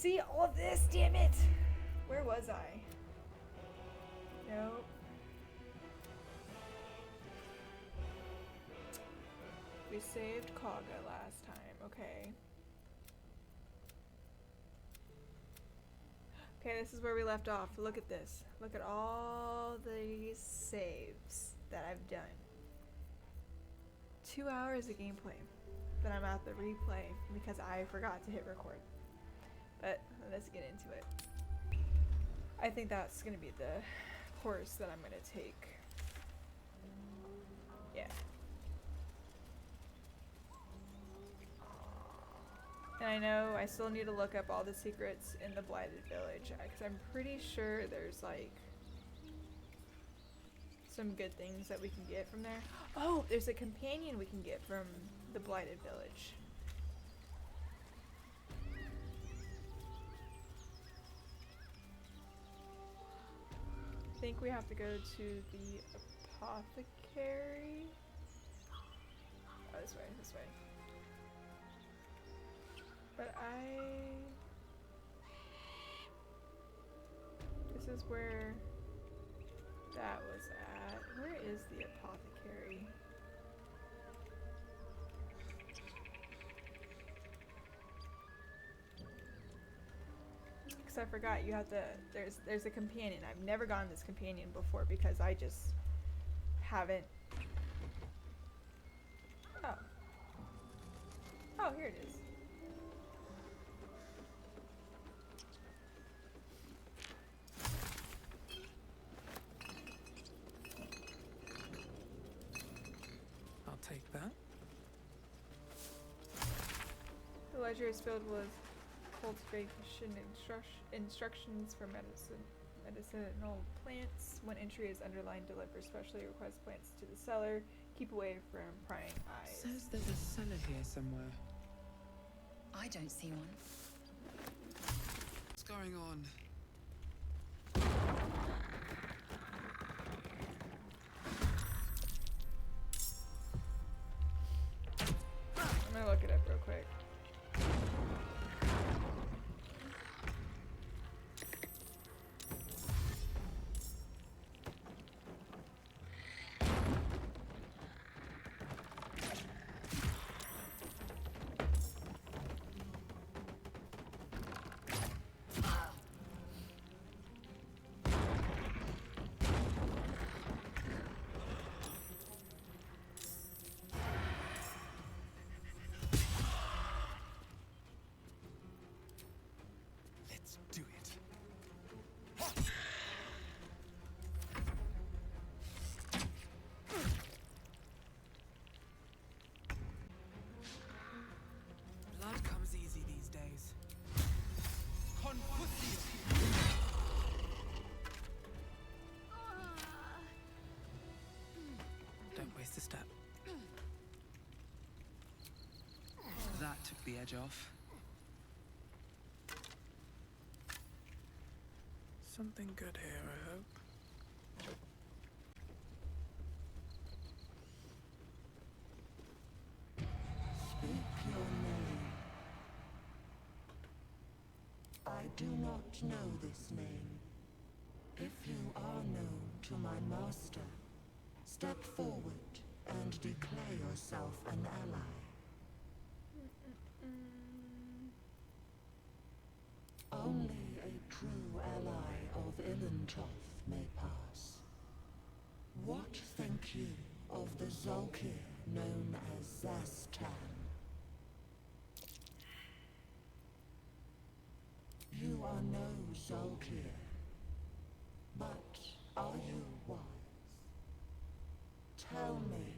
See all of this, damn it! Where was I? Nope. We saved Kaga last time, okay. Okay, this is where we left off. Look at this. Look at all these saves that I've done. 2 hours of gameplay. Then I'm at the replay because I forgot to hit record. But let's get into it. I think that's going to be the course that I'm going to take. Yeah. And I know I still need to look up all the secrets in the blighted village because I'm pretty sure there's like some good things that we can get from there. Oh, there's a companion we can get from the blighted village. I think we have to go to the apothecary. Oh, this way, this way. But this is where that was at. Where is the apothecary? Because I forgot you have to, there's a companion. I've never gotten this companion before because I just haven't. Oh. Oh, here it is. I'll take that. The ledger is filled with cultivation instructions for medicinal plants. When entry is underlined, deliver specially request plants to the cellar. Keep away from prying eyes. Says there's a cellar here somewhere. I don't see one. What's going on? I'm gonna look it up real quick. Let's do it. Blood comes easy these days. Confusio. Don't waste a step. That took the edge off. Something good here, I hope. Speak your name. I do not know this name. If you are known to my master, step forward and declare yourself an ally. Only a true ally of Ilintoth may pass. What think you of the Zolkir known as Zastan? You are no Zolkir, but are you wise? Tell me,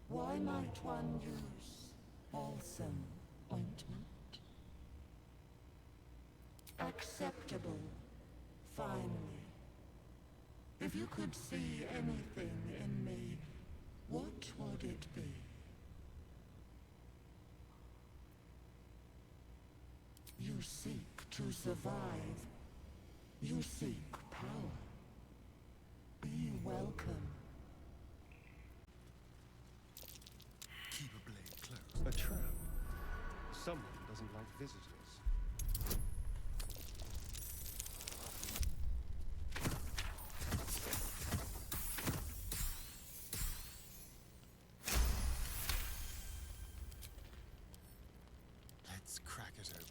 why might one use balsam ointment? Acceptable, finally. If you could see anything in me, what would it be? You seek to survive. You seek power. Be welcome. Keep a blade close. A trap. Someone doesn't like visitors. Let's crack it open.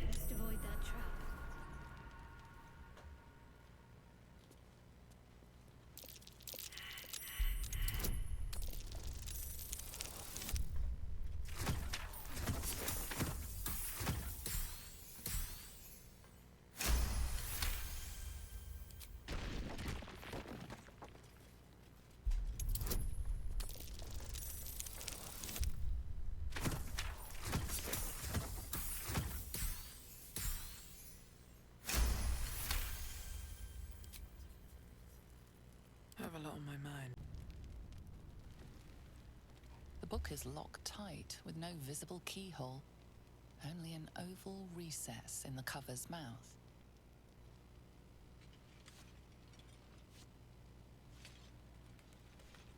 Must avoid that trap. I have a lot on my mind. The book is locked tight with no visible keyhole, only an oval recess in the cover's mouth.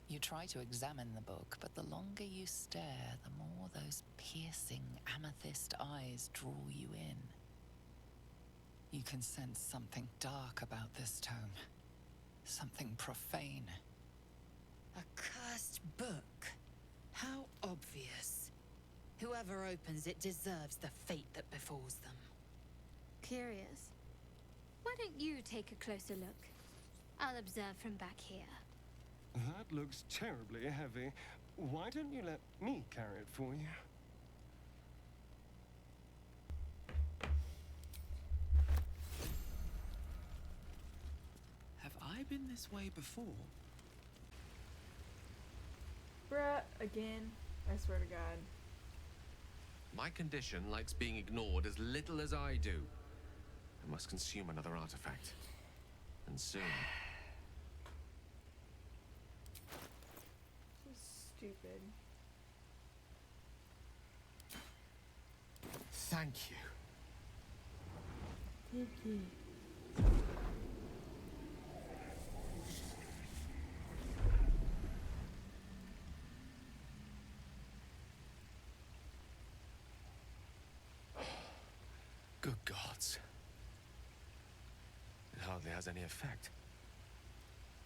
You try to examine the book, but the longer you stare, the more those piercing amethyst eyes draw you in. You can sense something dark about this tome. Something profane. A cursed book. How obvious. Whoever opens it deserves the fate that befalls them. Curious. Why don't you take a closer look? I'll observe from back here. That looks terribly heavy. Why don't you let me carry it for you? Have I been this way before? Bruh, again. I swear to God. My condition likes being ignored as little as I do. I must consume another artifact. And soon. This is stupid. Thank you. Good gods. It hardly has any effect.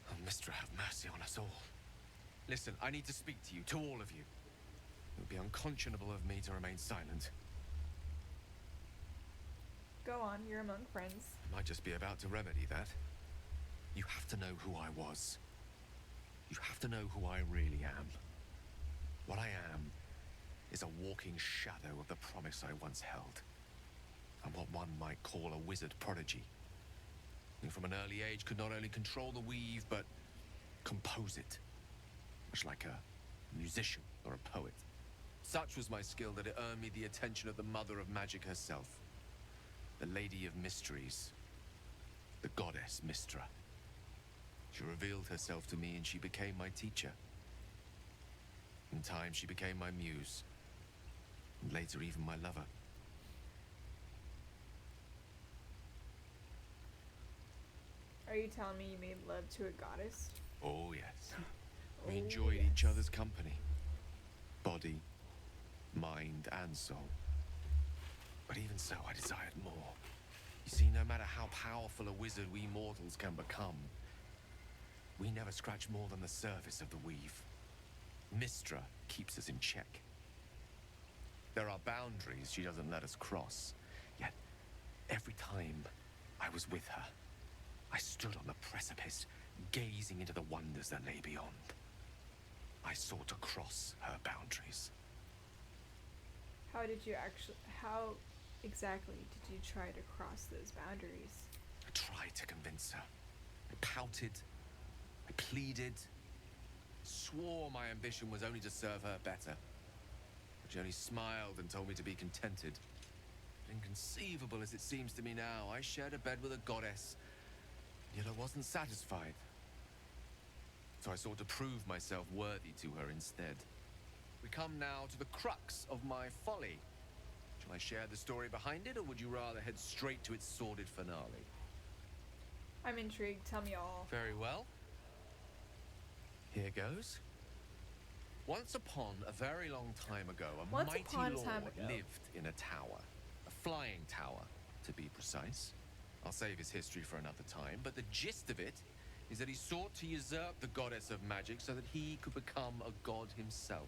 Oh, Mistra, have mercy on us all. Listen, I need to speak to you, to all of you. It would be unconscionable of me to remain silent. Go on, you're among friends. I might just be about to remedy that. You have to know who I was. You have to know who I really am. What I am is a walking shadow of the promise I once held. I'm what one might call a wizard prodigy, who from an early age could not only control the weave, but compose it, much like a musician or a poet. Such was my skill that it earned me the attention of the mother of magic herself, the Lady of Mysteries, the goddess Mistra. She revealed herself to me and she became my teacher. In time, she became my muse, and later even my lover. Are you telling me you made love to a goddess? Oh, yes. We Oh, enjoyed yes. each other's company. Body, mind, and soul. But even so, I desired more. You see, no matter how powerful a wizard we mortals can become, we never scratch more than the surface of the weave. Mistra keeps us in check. There are boundaries she doesn't let us cross. Yet, every time I was with her, I stood on the precipice, gazing into the wonders that lay beyond. I sought to cross her boundaries. How exactly did you try to cross those boundaries? I tried to convince her. I pouted. I pleaded. Swore my ambition was only to serve her better. But she only smiled and told me to be contented. Inconceivable as it seems to me now, I shared a bed with a goddess, yet I wasn't satisfied. So I sought to prove myself worthy to her instead. We come now to the crux of my folly. Shall I share the story behind it, or would you rather head straight to its sordid finale? I'm intrigued. Tell me all. Very well. Here goes. Once upon a very long time ago, a Once mighty upon a lord time ago. lived in a tower. A flying tower, to be precise. I'll save his history for another time, but the gist of it is that he sought to usurp the goddess of magic so that he could become a god himself.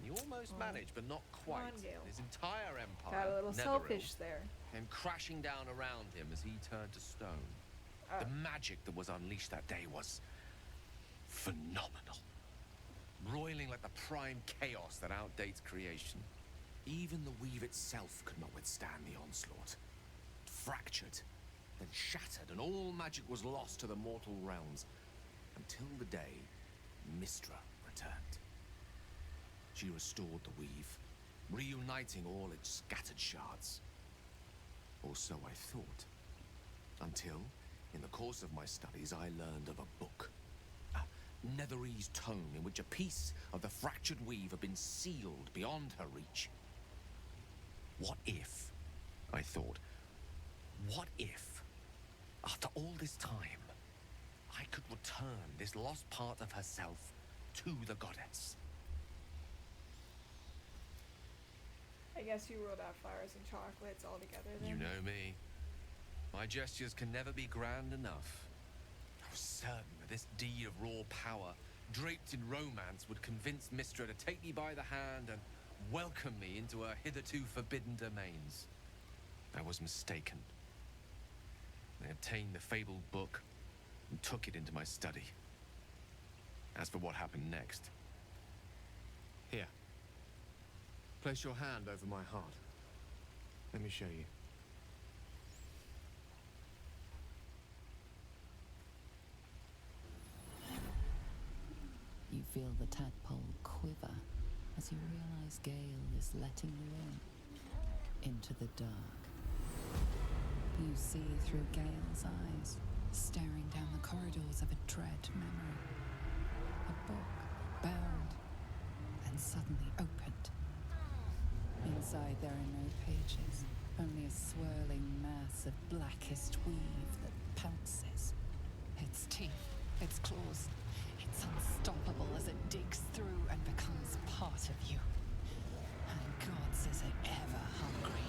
He almost managed, but not quite. on, Gale. His entire empire, Got a little Netheril, selfish there. came crashing down around him as he turned to stone. The magic that was unleashed that day was phenomenal. Roiling like the prime chaos that outdates creation. Even the weave itself could not withstand the onslaught. It fractured, then shattered, and all magic was lost to the mortal realms. Until the day Mystra returned. She restored the weave, reuniting all its scattered shards. Or so I thought. Until, in the course of my studies, I learned of a book. A Netherese tome in which a piece of the fractured weave had been sealed beyond her reach. What if, I thought, what if, after all this time, I could return this lost part of herself to the goddess? I guess you rolled out flowers and chocolates all together then. You know me. My gestures can never be grand enough. I was certain that this deed of raw power, draped in romance, would convince Mystra to take me by the hand and welcome me into her hitherto forbidden domains. I was mistaken. I obtained the fabled book and took it into my study. As for what happened next... Here. Place your hand over my heart. Let me show you. You feel the tadpole quiver as you realize Gale is letting you into the dark. You see through Gale's eyes, staring down the corridors of a dread memory. A book bound and suddenly opened. Inside there are no pages, only a swirling mass of blackest weave that pounces. Its teeth, its claws, it's unstoppable as it digs through and becomes part of you. And gods, is it ever hungry.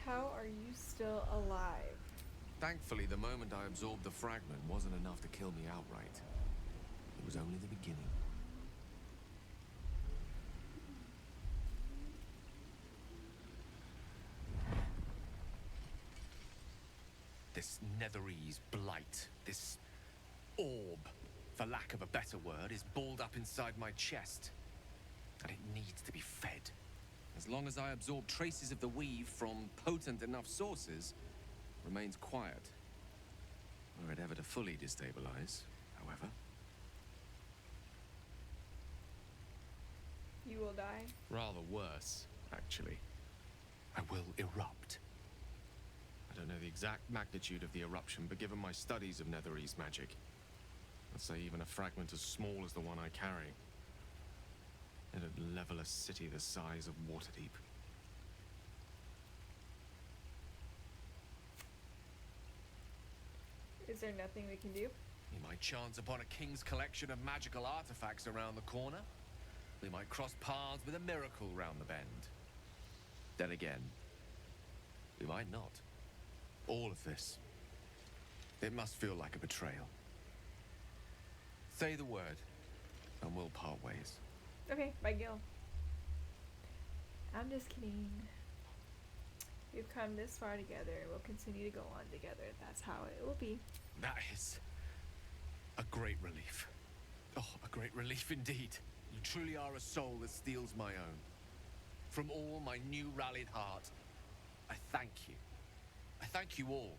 How are you still alive? Thankfully, the moment I absorbed the fragment wasn't enough to kill me outright. It was only the beginning. This Netherese blight, this orb, for lack of a better word, is balled up inside my chest. And it needs to be fed. As long as I absorb traces of the weave from potent enough sources, it remains quiet. Were it ever to fully destabilize, however. You will die. Rather worse, actually. I will erupt. I don't know the exact magnitude of the eruption, but given my studies of Netherese magic, I'd say even a fragment as small as the one I carry, it'd level a city the size of Waterdeep. Is there nothing we can do? We might chance upon a king's collection of magical artifacts around the corner. We might cross paths with a miracle round the bend. Then again, we might not. All of this, it must feel like a betrayal. Say the word, and we'll part ways. Okay, bye, Gil. I'm just kidding. We've come this far together and we'll continue to go on together. That's how it will be. That is a great relief. Oh, a great relief indeed. You truly are a soul that steals my own. From all my new rallied heart, I thank you. I thank you all.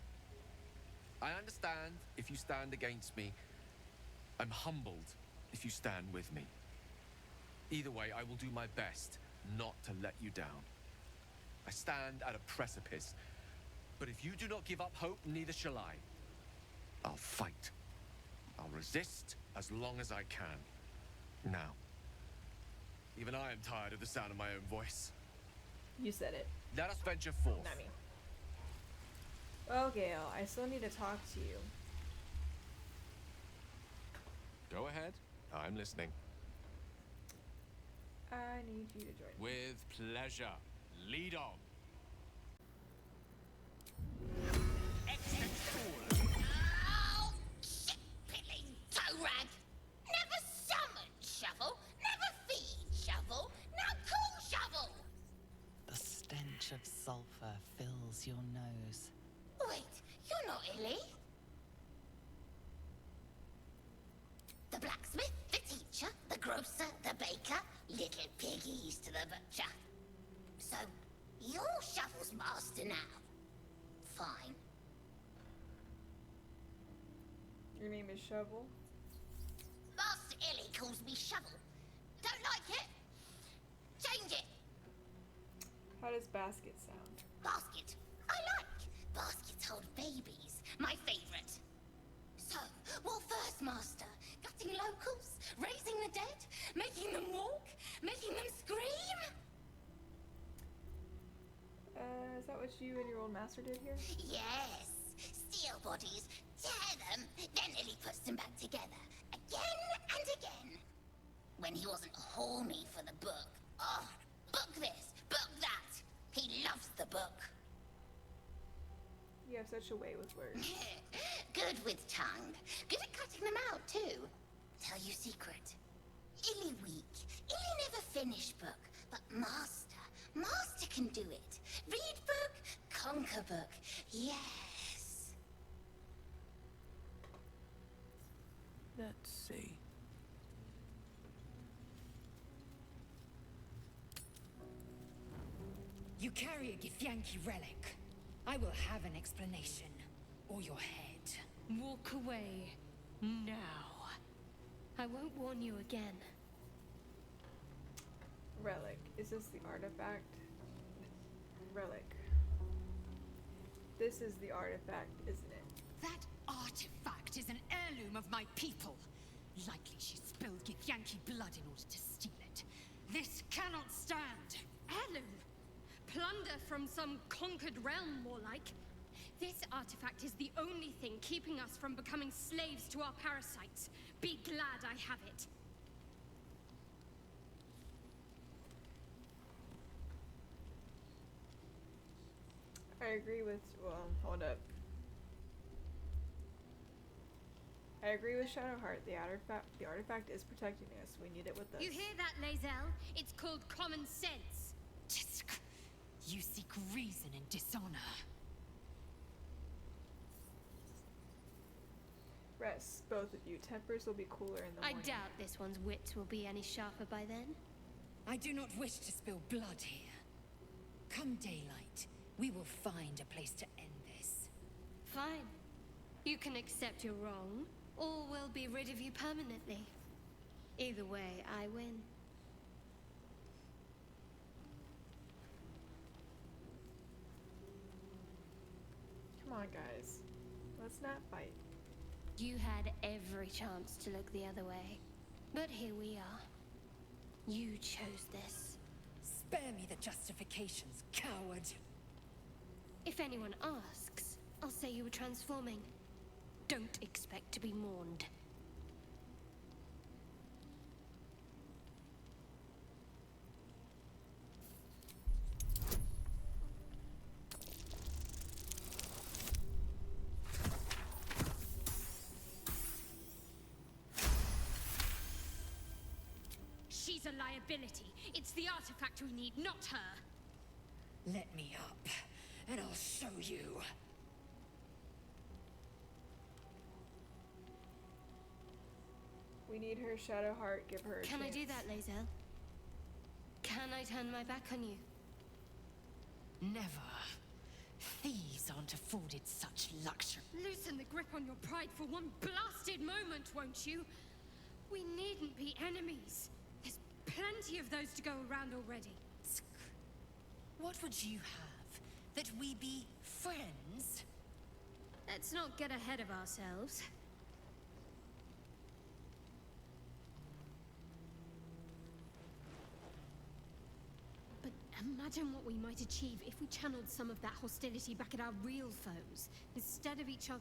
I understand if you stand against me. I'm humbled if you stand with me. Either way, I will do my best not to let you down. I stand at a precipice, but if you do not give up hope, neither shall I. I'll fight. I'll resist as long as I can. Now, even I am tired of the sound of my own voice. You said it, Let us venture forth. not me. Well, Gale, I still need to talk to you. Go ahead. I'm listening. I need you to join me. With pleasure. Lead on. Oh, shit-pilling toe-rag! Never summoned Shovel, never feed Shovel, now call Shovel! The stench of sulfur fills your nose. Wait, you're not Illy? The blacksmith, the teacher, the grocer, the baker, little piggies to the butcher. So, you're Shovel's master now. Fine. Your name is Shovel? Master Illy calls me Shovel. Don't like it? Change it. How does basket sound? Basket. I like. Baskets hold babies. My favorite. So, what first, Master? Gutting locals? Raising the dead? Making them walk? Making them scream? Is that what you and your old master did here? Yes. Steal bodies, tear them, then Illy puts them back together. Again and again. When he wasn't horny for the book. Oh, book this, book that. He loves the book. You have such a way with words. Good with tongue. Good at cutting them out, too. Tell you secret. Illy weak. Illy never finished book. But Master can do it. Read book, conquer book. Yes. Let's see. You carry a Githyanki relic. I will have an explanation. Or your head. Walk away. Now. I won't warn you again. Relic. Is this the artifact? Relic. This is the artifact, isn't it? That artifact is an heirloom of my people. Likely she spilled Githyanki blood in order to steal it. This cannot stand. Heirloom? Plunder from some conquered realm, more like. This artifact is the only thing keeping us from becoming slaves to our parasites. Be glad I have it. I agree with, well, hold up. I agree with Shadowheart. The artifact is protecting us. We need it with us. You hear that, Lae'zel? It's called common sense. Tisk. You seek reason in dishonor. Rest, both of you. Tempers will be cooler in the I morning. doubt this one's wits will be any sharper by then. I do not wish to spill blood here. Come daylight, we will find a place to end this. Fine. You can accept you're wrong, or we'll be rid of you permanently. Either way, I win. Come on, guys. Let's not fight. You had every chance to look the other way. But here we are. You chose this. Spare me the justifications, coward. If anyone asks, I'll say you were transforming. Don't expect to be mourned. She's a liability. It's the artifact we need, not her. Let me up, and I'll show you. We need her, Shadowheart. Give her a Can I chance. do that, Lae'zel? Can I turn my back on you? Never. Thieves aren't afforded such luxury. Loosen the grip on your pride for one blasted moment, won't you? We needn't be enemies. There's plenty of those to go around already. What would you have? That we be friends? Let's not get ahead of ourselves. But imagine what we might achieve if we channeled some of that hostility back at our real foes, instead of each other.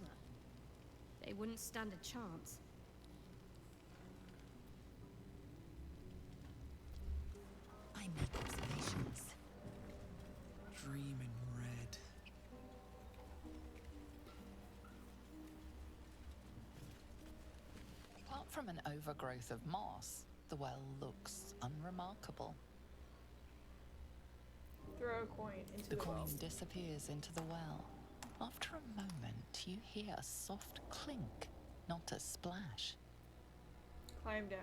They wouldn't stand a chance. From an overgrowth of moss, the well looks unremarkable. Throw a coin into The the well. coin disappears into the well. After a moment, you hear a soft clink, not a splash. Climb down.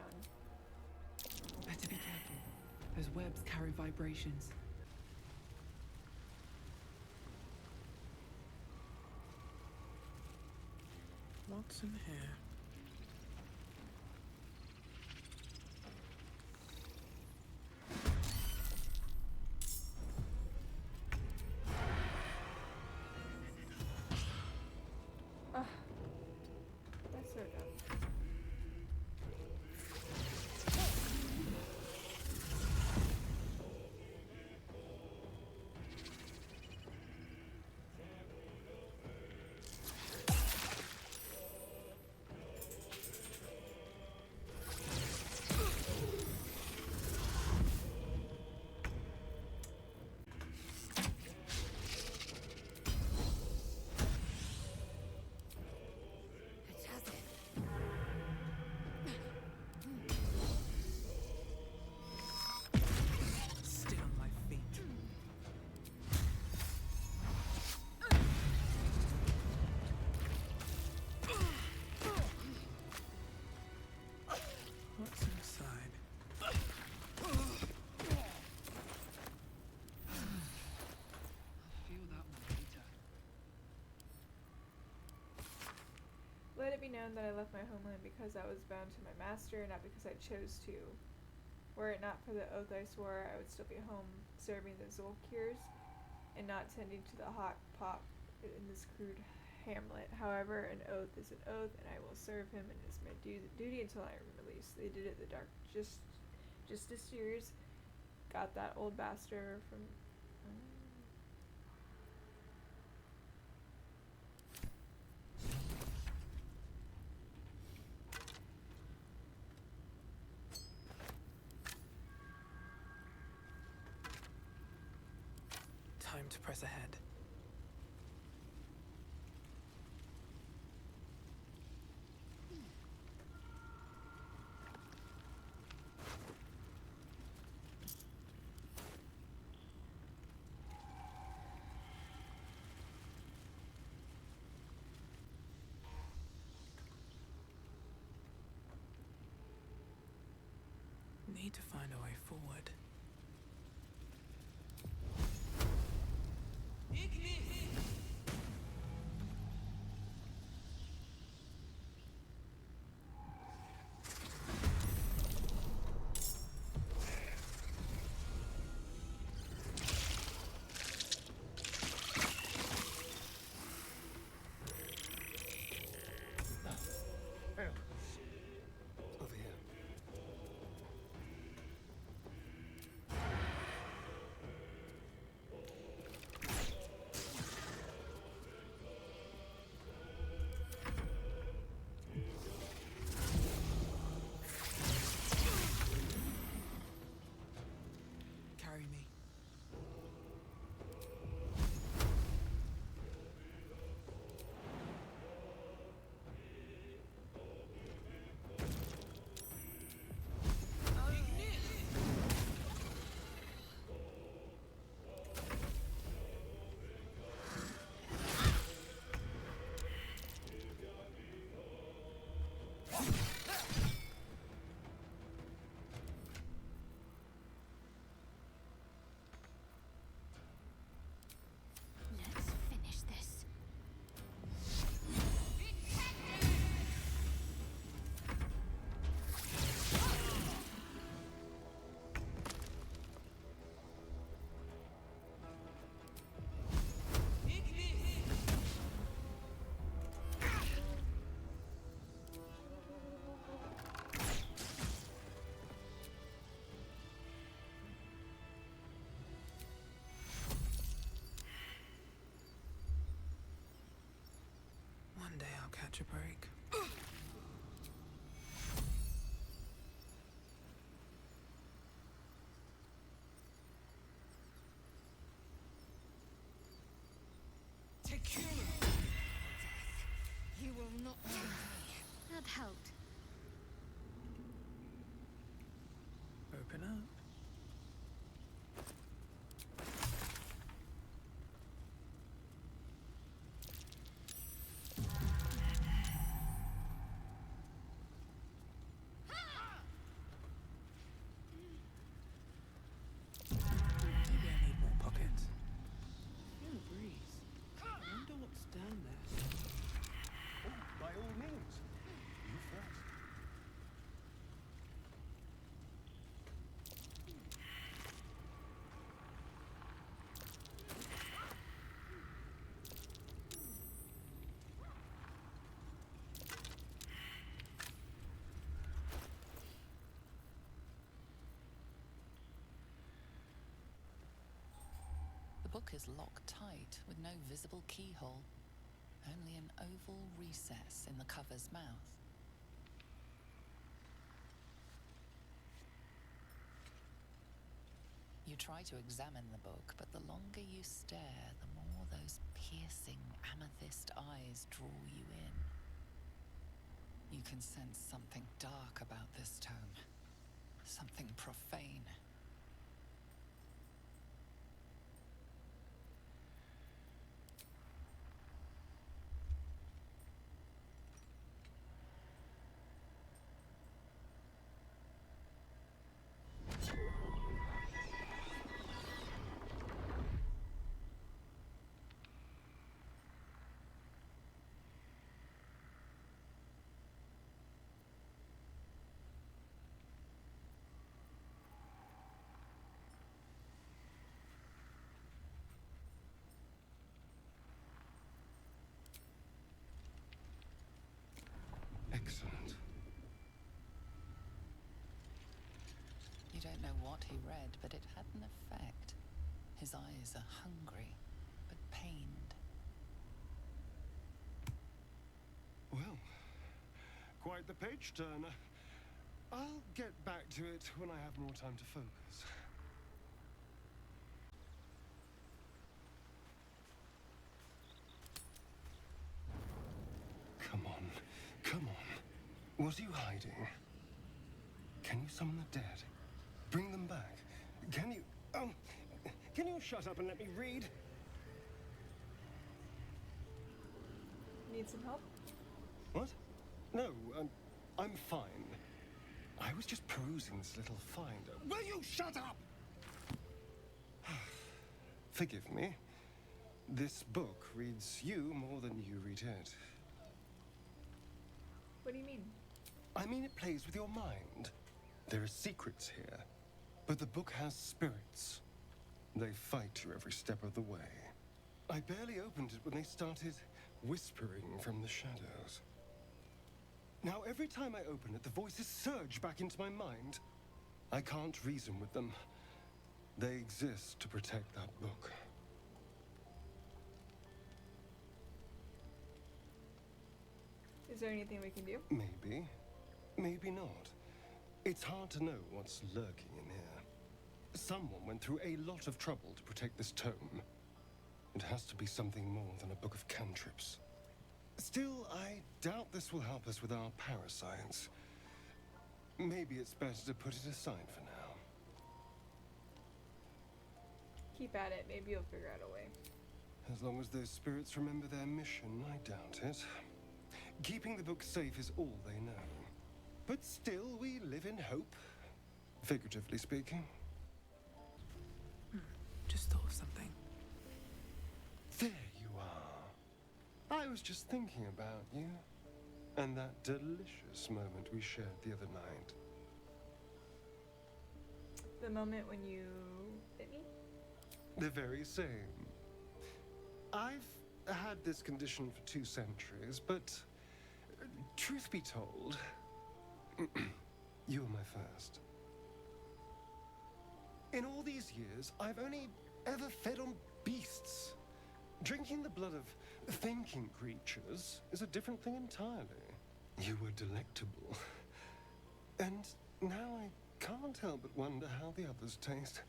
Better be careful. Those webs carry vibrations. What's in here? Ugh. That's so dumb. Stay on my feet. What's inside? I'll feel that one later. Let it be known that I left my homeland because I was bound to my master, not because I chose to. Were it not for the oath I swore, I would still be home serving the Zolkirs and not tending to the hot pot in this crude hamlet. However, an oath is an oath, and I will serve him, and it is my duty until I am released. They did it the dark justiciars got that old bastard from. Time to press ahead. Need to find a way forward. Over here. Carry me. Let's finish this. One day I'll catch a break. You will not kill me. That helped. open up. Maybe I need more pockets. Feel a breeze. Wonder what's down there. Oh, by all means. You first. The book is locked tight with no visible keyhole, only an oval recess in the cover's mouth. You try to examine the book, but the longer you stare, the more those piercing amethyst eyes draw you in. You can sense something dark about this tome, something profane. Excellent. You don't know what he read, but it had an effect. His eyes are hungry, but pained. Well, quite the page turner. I'll get back to it when I have more time to focus. Come on. Come on. What are you hiding? Can you summon the dead? Bring them back. Can you... can you shut up and let me read? Need some help? What? No, I'm fine. I was just perusing this little finder. Will you shut up? Forgive me. This book reads you more than you read it. What do you mean? I mean, it plays with your mind. There are secrets here, but the book has spirits. They fight you every step of the way. I barely opened it when they started whispering from the shadows. Now, every time I open it, the voices surge back into my mind. I can't reason with them. They exist to protect that book. Is there anything we can do? Maybe. Maybe not. It's hard to know what's lurking in here. Someone went through a lot of trouble to protect this tome. It has to be something more than a book of cantrips. Still, I doubt this will help us with our parascience. Maybe it's better to put it aside for now. Keep at it. Maybe you'll figure out a way. As long as those spirits remember their mission, I doubt it. Keeping the book safe is all they know. But still, we live in hope, figuratively speaking. Just thought of something. There you are. I was just thinking about you, and that delicious moment we shared the other night. The moment when you bit me? The very same. I've had this condition for 2 centuries, but truth be told, you were my first. In all these years, I've only ever fed on beasts. Drinking the blood of thinking creatures is a different thing entirely. You were delectable. And now I can't help but wonder how the others taste.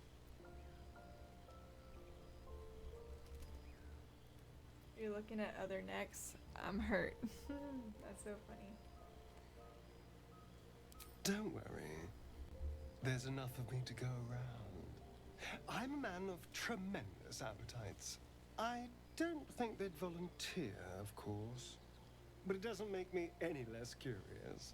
You're looking at other necks. I'm hurt. That's so funny. Don't worry. There's enough of me to go around. I'm a man of tremendous appetites. I don't think they'd volunteer, of course. But it doesn't make me any less curious.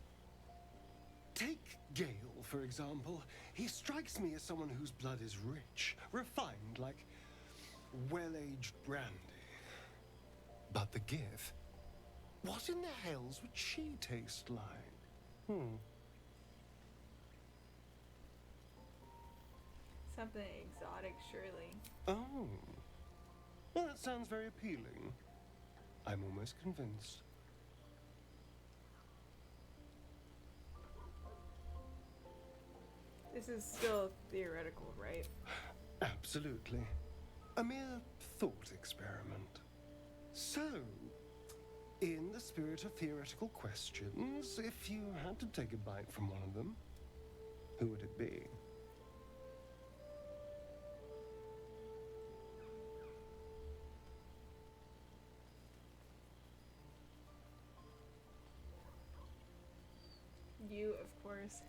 Take Gale, for example. He strikes me as someone whose blood is rich, refined, like well-aged brandy. But the Gith? What in the hells would she taste like? Something exotic, surely. Oh. Well, that sounds very appealing. I'm almost convinced. This is still theoretical, right? Absolutely. A mere thought experiment. So, in the spirit of theoretical questions, if you had to take a bite from one of them, who would it be? You, of course.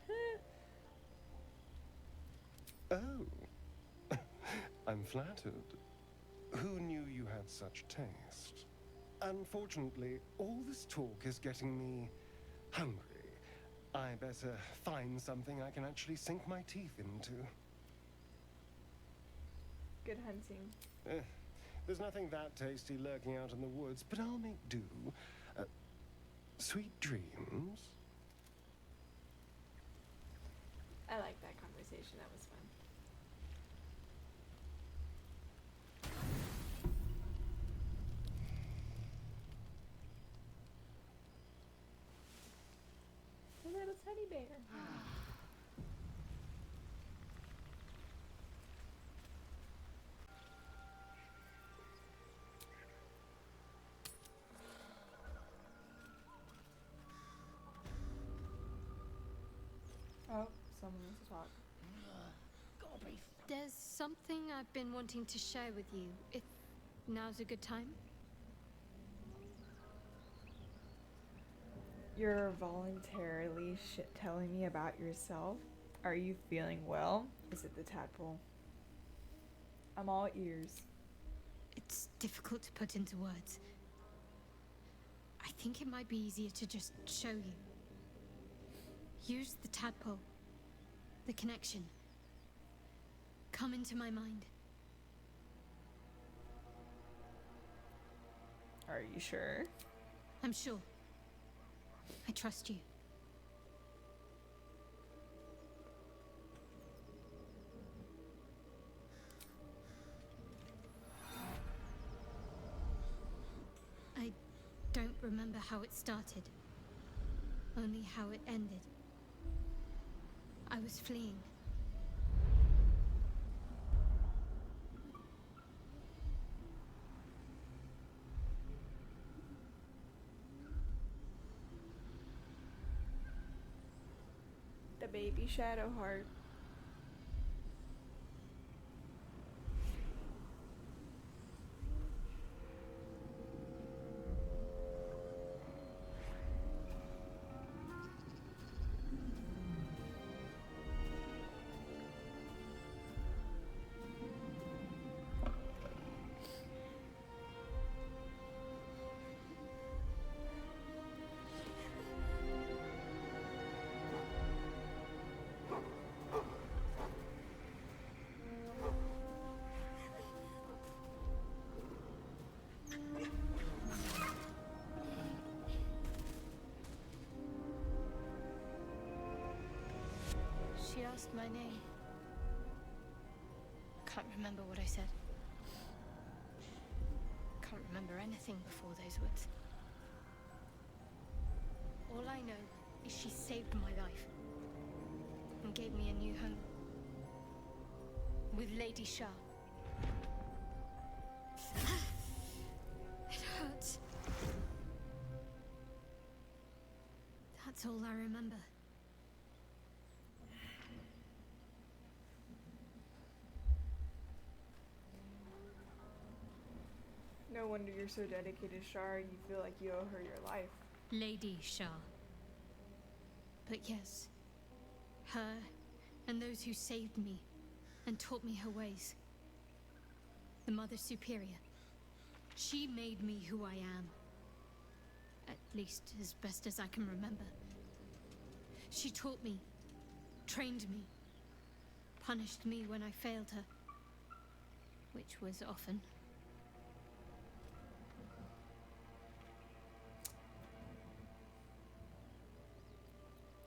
Oh. I'm flattered. Who knew you had such taste? Unfortunately, all this talk is getting me hungry. I better find something I can actually sink my teeth into. Good hunting. There's nothing that tasty lurking out in the woods, but I'll make do. Sweet dreams. I like that conversation. That was fun. A little teddy bear. Oh, someone wants to talk. There's something I've been wanting to share with you, if now's a good time. You're voluntarily telling me about yourself? Are you feeling well? Is it the tadpole? I'm all ears. It's difficult to put into words. I think it might be easier to just show you. Use the tadpole. The connection. Come into my mind. Are you sure? I'm sure. I trust you. I don't remember how it started. Only how it ended. I was fleeing. The baby shadow heart. She asked my name. Can't remember what I said. Can't remember anything before those words. All I know is she saved my life and gave me a new home with Lady Shah. It hurts. That's all I remember. No wonder you're so dedicated, Shar. You feel like you owe her your life. Lady Shah. But yes, her and those who saved me and taught me her ways. The Mother Superior. She made me who I am. At least as best as I can remember. She taught me, trained me, punished me when I failed her. Which was often.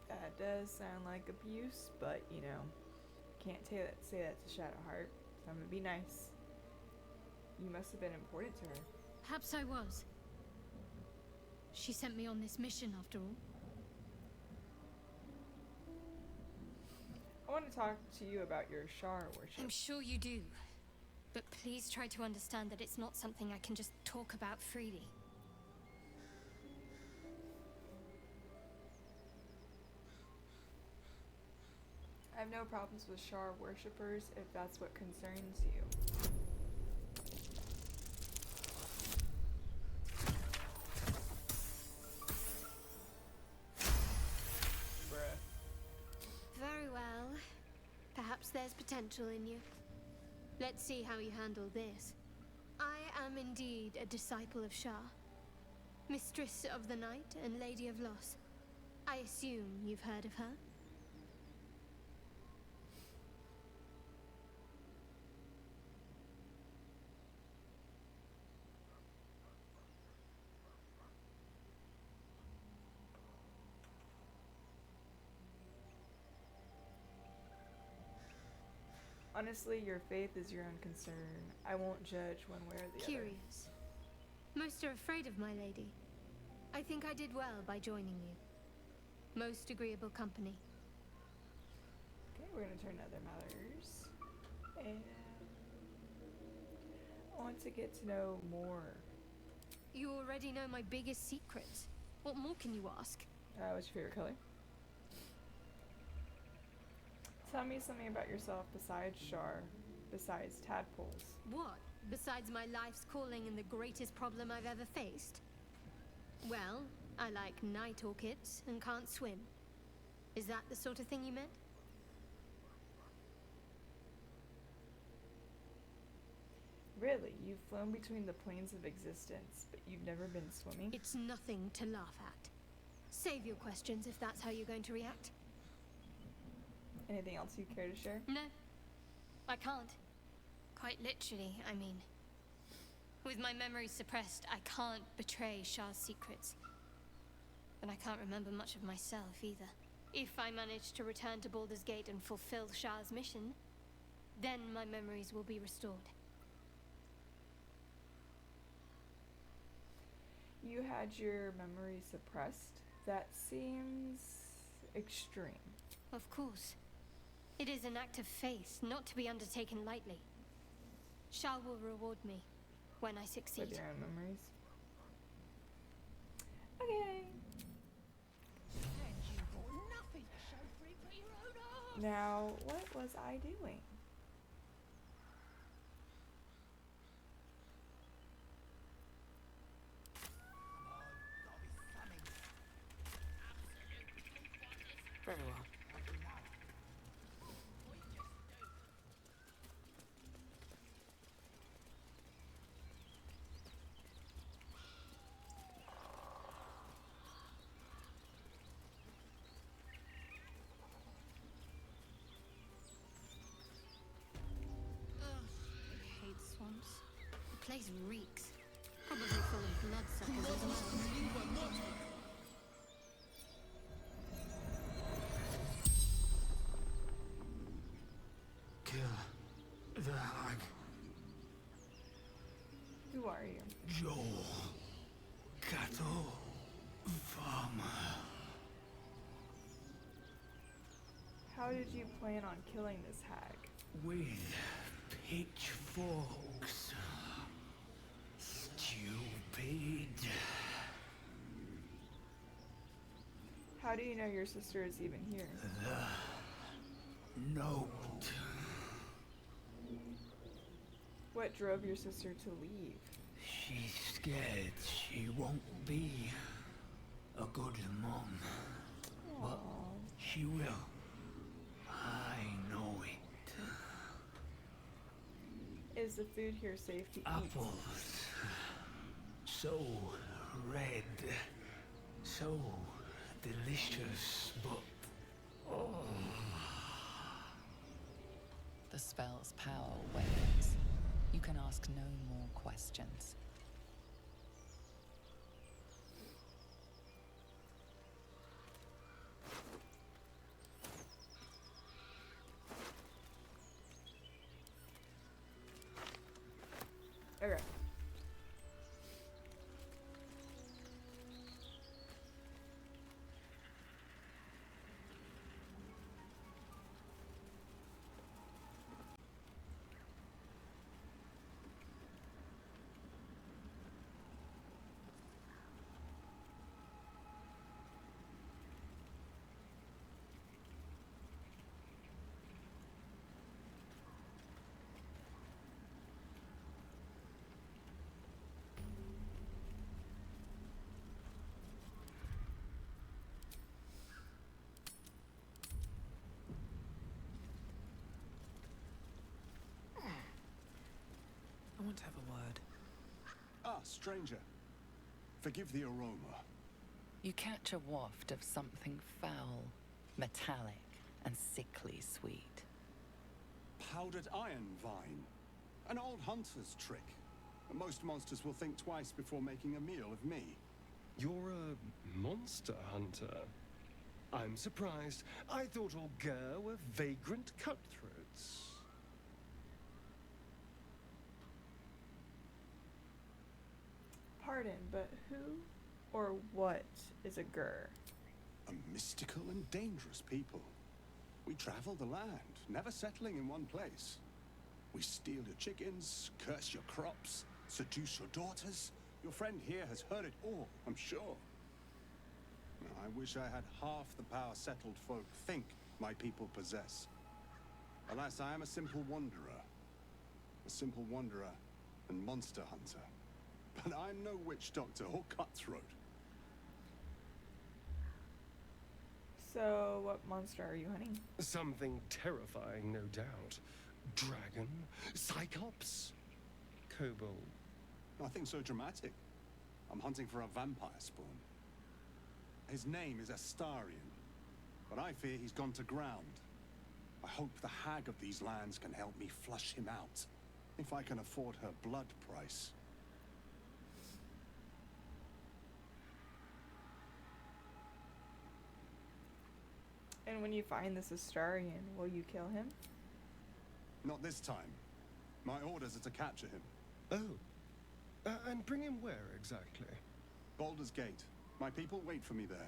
That does sound like abuse, but you know, can't say that to Shadowheart. So I'm gonna be nice. You must have been important to her. Perhaps I was. She sent me on this mission after all. I want to talk to you about your Shar worship. I'm sure you do. But please try to understand that it's not something I can just talk about freely. I have no problems with Shar worshippers if that's what concerns you. Very well. Perhaps there's potential in you. Let's see how you handle this. I am indeed a disciple of Shah, Mistress of the Night and Lady of Loss. I assume you've heard of her? Honestly, your faith is your own concern. I won't judge one way or the other. Curious. Most are afraid of my lady. I think I did well by joining you. Most agreeable company. Okay, we're gonna turn to other matters. And I want to get to know more. You already know my biggest secret. What more can you ask? What's your favorite color? Tell me something about yourself besides Shar, besides tadpoles. What? Besides my life's calling and the greatest problem I've ever faced? Well, I like night orchids and can't swim. Is that the sort of thing you meant? Really? You've flown between the planes of existence, but you've never been swimming? It's nothing to laugh at. Save your questions if that's how you're going to react. Anything else you care to share? No, I can't. Quite literally, I mean. With my memory suppressed, I can't betray Shah's secrets. But I can't remember much of myself either. If I manage to return to Baldur's Gate and fulfill Shah's mission, then my memories will be restored. You had your memory suppressed? That seems extreme. Of course. It is an act of faith, not to be undertaken lightly. Shah will reward me when I succeed. With your own memories? Okay. Now, what was I doing? Very well. The place reeks. Probably full of bloodsuckers as well. Kill the hag. Who are you? Joel. Cattle. Farmer. How did you plan on killing this hag? With pitchforks. Stupid. How do you know your sister is even here? The note. What drove your sister to leave? She's scared she won't be a good mom. But she will. I Is the food here safe to eat? Apples. So red. So delicious, but... Oh. The spell's power wanes. You can ask no more questions. Okay. I want to have a word. Ah, stranger. Forgive the aroma. You catch a waft of something foul, metallic, and sickly sweet. Powdered iron vine. An old hunter's trick. Most monsters will think twice before making a meal of me. You're a monster hunter. I'm surprised. I thought all Ger were vagrant cutthroats. Pardon, but who or what is a Gur? A mystical and dangerous people. We travel the land, never settling in one place. We steal your chickens, curse your crops, seduce your daughters. Your friend here has heard it all, I'm sure. I wish I had half the power settled folk think my people possess. Alas, I am a simple wanderer. A simple wanderer and monster hunter. But I'm no witch doctor or cutthroat. So, what monster are you hunting? Something terrifying, no doubt. Dragon? Cyclops? Kobold? Nothing so dramatic. I'm hunting for a vampire spawn. His name is Astarion, but I fear he's gone to ground. I hope the hag of these lands can help me flush him out, if I can afford her blood price. And when you find this Astarion, will you kill him? Not this time. My orders are to capture him. Oh. And bring him where exactly? Baldur's Gate. My people wait for me there.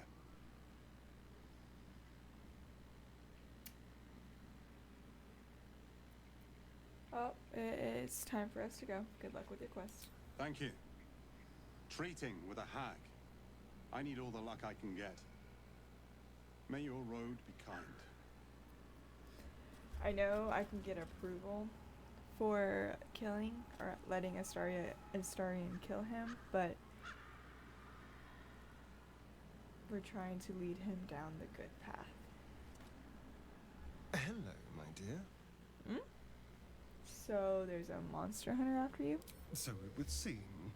Oh, it's time for us to go. Good luck with your quest. Thank you. Treating with a hag. I need all the luck I can get. May your road be kind. I know I can get approval for killing or letting Astarion kill him, but we're trying to lead him down the good path. Hello, my dear. Hmm? So there's a monster hunter after you? So it would seem.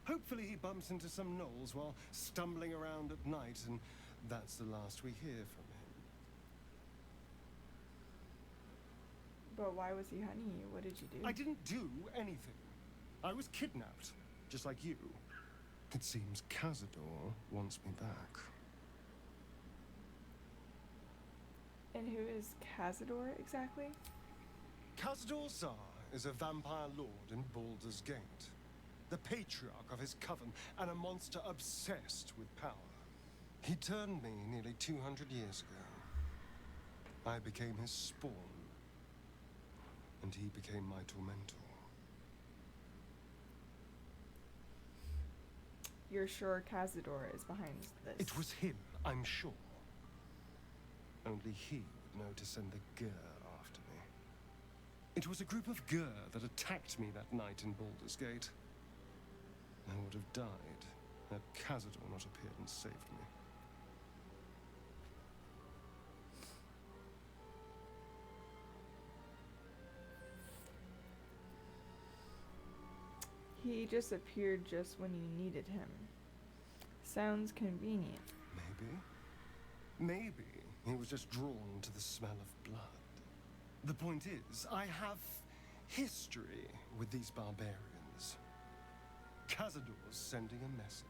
Hopefully he bumps into some gnolls while stumbling around at night, and that's the last we hear from him. But why was he hunting you? What did you do? I didn't do anything. I was kidnapped, just like you. It seems Cazador wants me back. And who is Cazador exactly? Cazador Zar is a vampire lord in Baldur's Gate. The patriarch of his coven and a monster obsessed with power. He turned me nearly 200 years ago. I became his spawn. And he became my tormentor. You're sure Cazador is behind this? It was him, I'm sure. Only he would know to send the Ger after me. It was a group of Ger that attacked me that night in Baldur's Gate. I would have died had Cazador not appeared and saved me. He just appeared just when you needed him. Sounds convenient. Maybe he was just drawn to the smell of blood. The point is, I have history with these barbarians. Cazador's sending a message.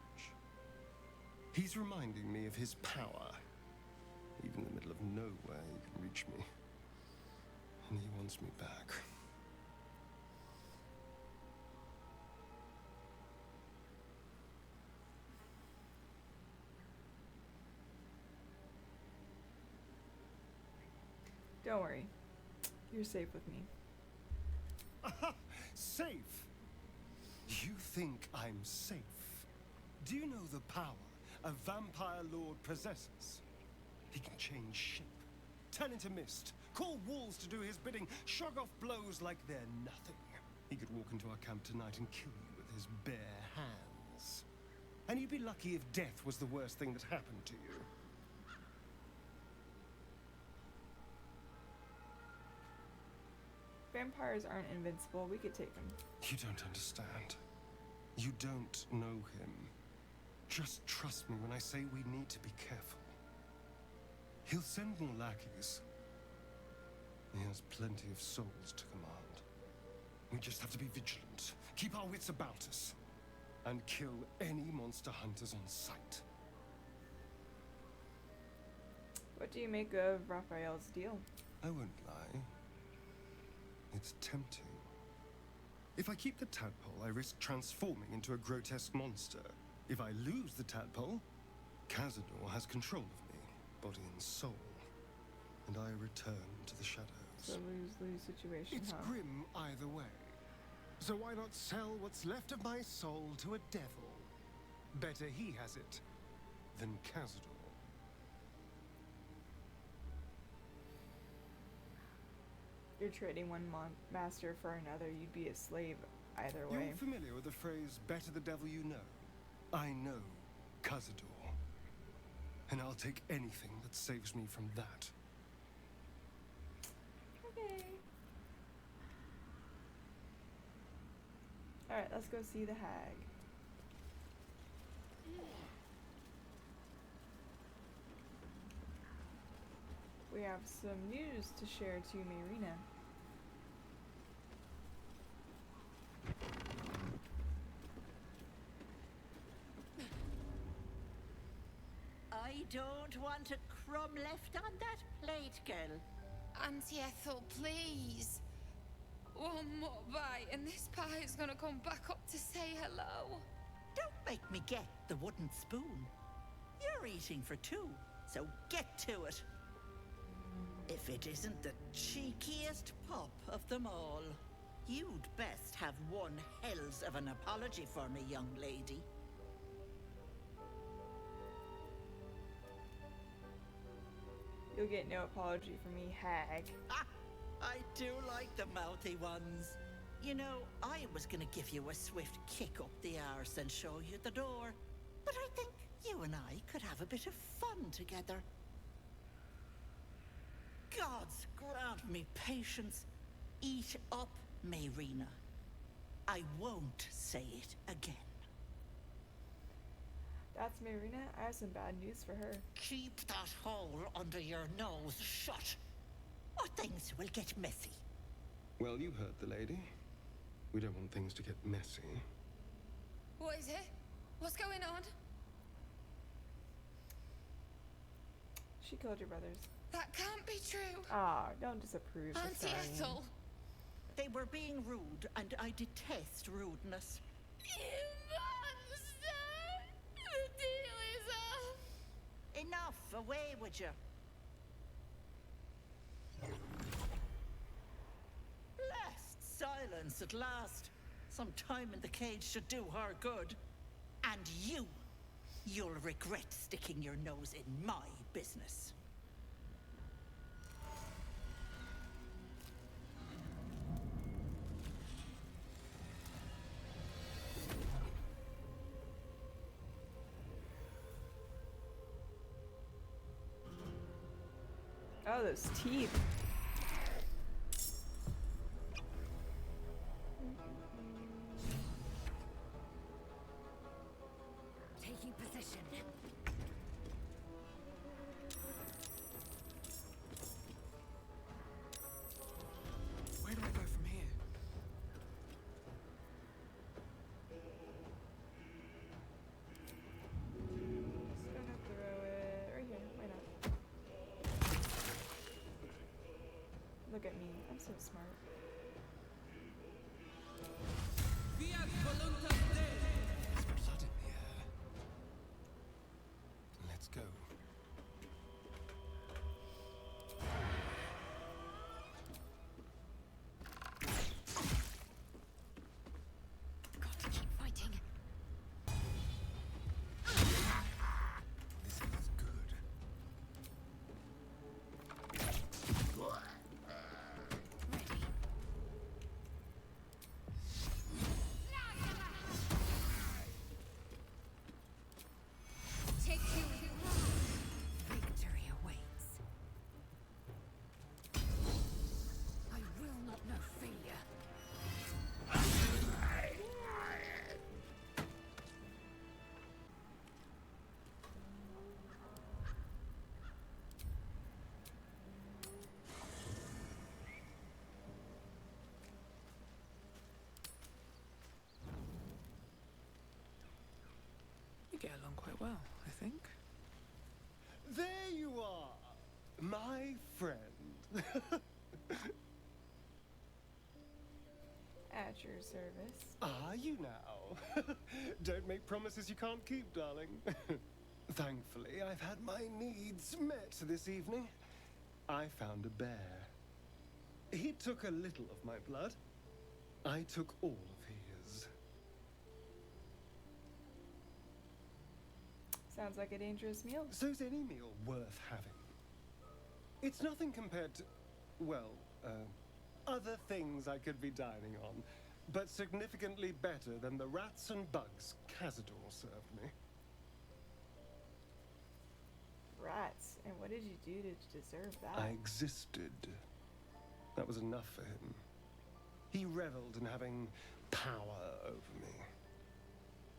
He's reminding me of his power. Even in the middle of nowhere, he can reach me. And he wants me back. Don't worry. You're safe with me. Safe? You think I'm safe? Do you know the power a vampire lord possesses? He can change shape, turn into mist, call walls to do his bidding, shrug off blows like they're nothing. He could walk into our camp tonight and kill you with his bare hands. And you'd be lucky if death was the worst thing that happened to you. Vampires aren't invincible. We could take them. You don't understand. You don't know him. Just trust me when I say we need to be careful. He'll send more lackeys. He has plenty of souls to command. We just have to be vigilant, keep our wits about us, and kill any monster hunters on sight. What do you make of Raphael's deal? I won't lie. It's tempting. If I keep the tadpole, I risk transforming into a grotesque monster. If I lose the tadpole, Cazador has control of me, body and soul, and I return to the shadows. It's a lose-lose situation, It's grim either way. So why not sell what's left of my soul to a devil? Better he has it than Cazador. You're trading one master for another. You'd be a slave either way. You're familiar with the phrase, better the devil you know? I know Cazador. And I'll take anything that saves me from that. Okay. Alright, let's go see the hag. We have some news to share to Marina. I don't want a crumb left on that plate, girl. Auntie Ethel, please. One more bite and this pie is gonna come back up to say hello. Don't make me get the wooden spoon. You're eating for two, so get to it. If it isn't the cheekiest pop of them all, you'd best have one hells of an apology for me, young lady. You'll get no apology from me, hag. Ah, I do like the mouthy ones. You know, I was gonna give you a swift kick up the arse and show you the door. But I think you and I could have a bit of fun together. Gods grant me patience. Eat up, Marina. I won't say it again. That's Marina. I have some bad news for her. Keep that hole under your nose shut, or things will get messy. Well, you heard the lady. We don't want things to get messy. What is it? What's going on? She killed your brothers. That can't be true. Ah, don't disapprove. Auntie Astarion. Ethel. They were being rude, and I detest rudeness. You monster! The deal is off. Enough, away with you. Blessed silence at last. Some time in the cage should do her good. And you'll regret sticking your nose in my business. Oh, those teeth. look at me. I'm so smart. Fiat voluntas Dei. There's blood in the air. Let's go. Got to keep fighting. This is good. Take two. Victory awaits. I will not know failure. You get along quite well, I think. There you are, my friend. At your service. Are you now? Don't make promises you can't keep, darling. Thankfully, I've had my needs met this evening. I found a bear. He took a little of my blood. I took all of his. Sounds like a dangerous meal. So's any meal worth having. It's nothing compared to, well, other things I could be dining on, but significantly better than the rats and bugs Cazador served me. Rats. And what did you do to deserve that? I existed. That was enough for him. He reveled in having power over me.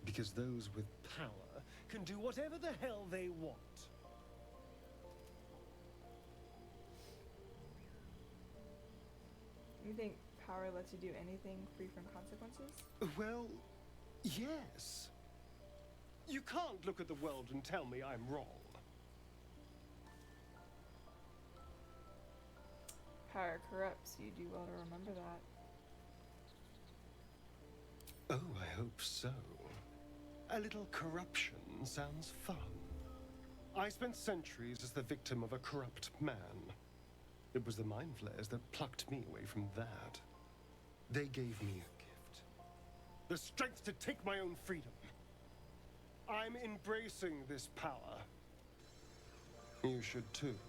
Because those with power can do whatever the hell they want. You think power lets you do anything free from consequences? Well, yes. You can't look at the world and tell me I'm wrong. Power corrupts. You do well to remember that. Oh, I hope so. A little corruption sounds fun. I spent centuries as the victim of a corrupt man. It was the mind flayers that plucked me away from that. They gave me a gift. The strength to take my own freedom. I'm embracing this power. You should too.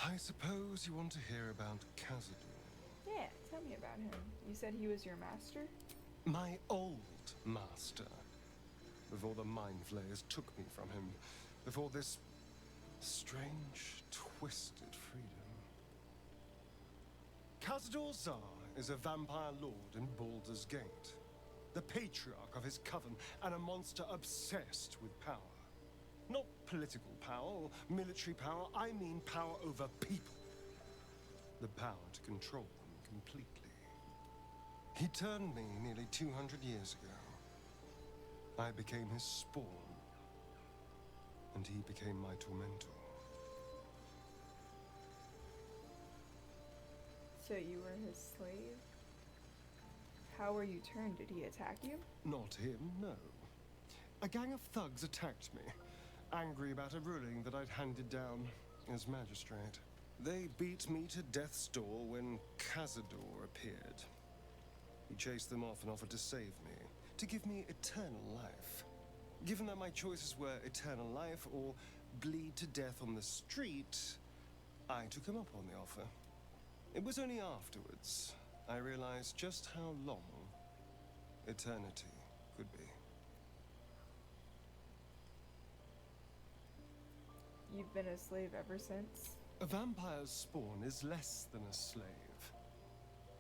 I suppose you want to hear about Cazador. Yeah, tell me about him. You said he was your master? My old master. Before the mind flayers took me from him. Before this strange, twisted freedom. Cazador Zar is a vampire lord in Baldur's Gate. The patriarch of his coven and a monster obsessed with power. Not political power or military power, I mean power over people. The power to control them completely. He turned me nearly 200 years ago. I became his spawn. And he became my tormentor. So you were his slave? How were you turned? Did he attack you? Not him, no. A gang of thugs attacked me, angry about a ruling that I'd handed down as magistrate. They beat me to death's door when Cazador appeared. He chased them off and offered to save me, to give me eternal life. Given that my choices were eternal life or bleed to death on the street, I took him up on the offer. It was only afterwards I realized just how long eternity could be. You've been a slave ever since? A vampire's spawn is less than a slave.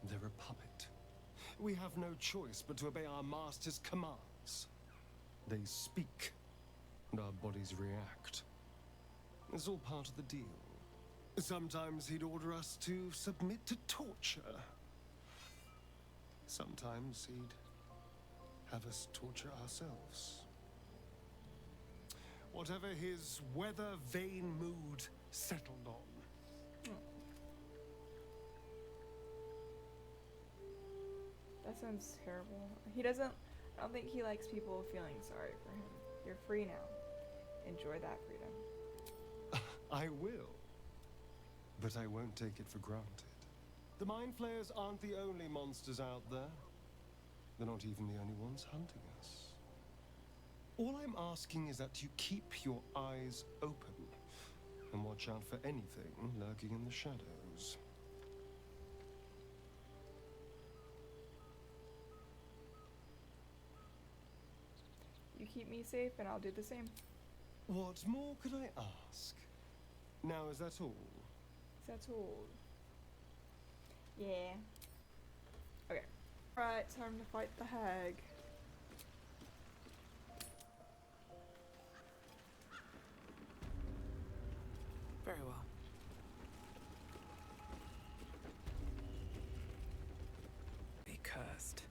They're a puppet. We have no choice but to obey our master's commands. They speak, and our bodies react. It's all part of the deal. Sometimes he'd order us to submit to torture. Sometimes he'd have us torture ourselves. whatever his weather-vane mood settled on. That sounds terrible. I don't think he likes people feeling sorry for him. You're free now. Enjoy that freedom. I will. But I won't take it for granted. The Mind Flayers aren't the only monsters out there. They're not even the only ones hunting us. All I'm asking is that you keep your eyes open and watch out for anything lurking in the shadows. You keep me safe and I'll do the same. What more could I ask? Now, is that all? That's all. Yeah. Okay. Right, time to fight the hag. Very well. Be cursed.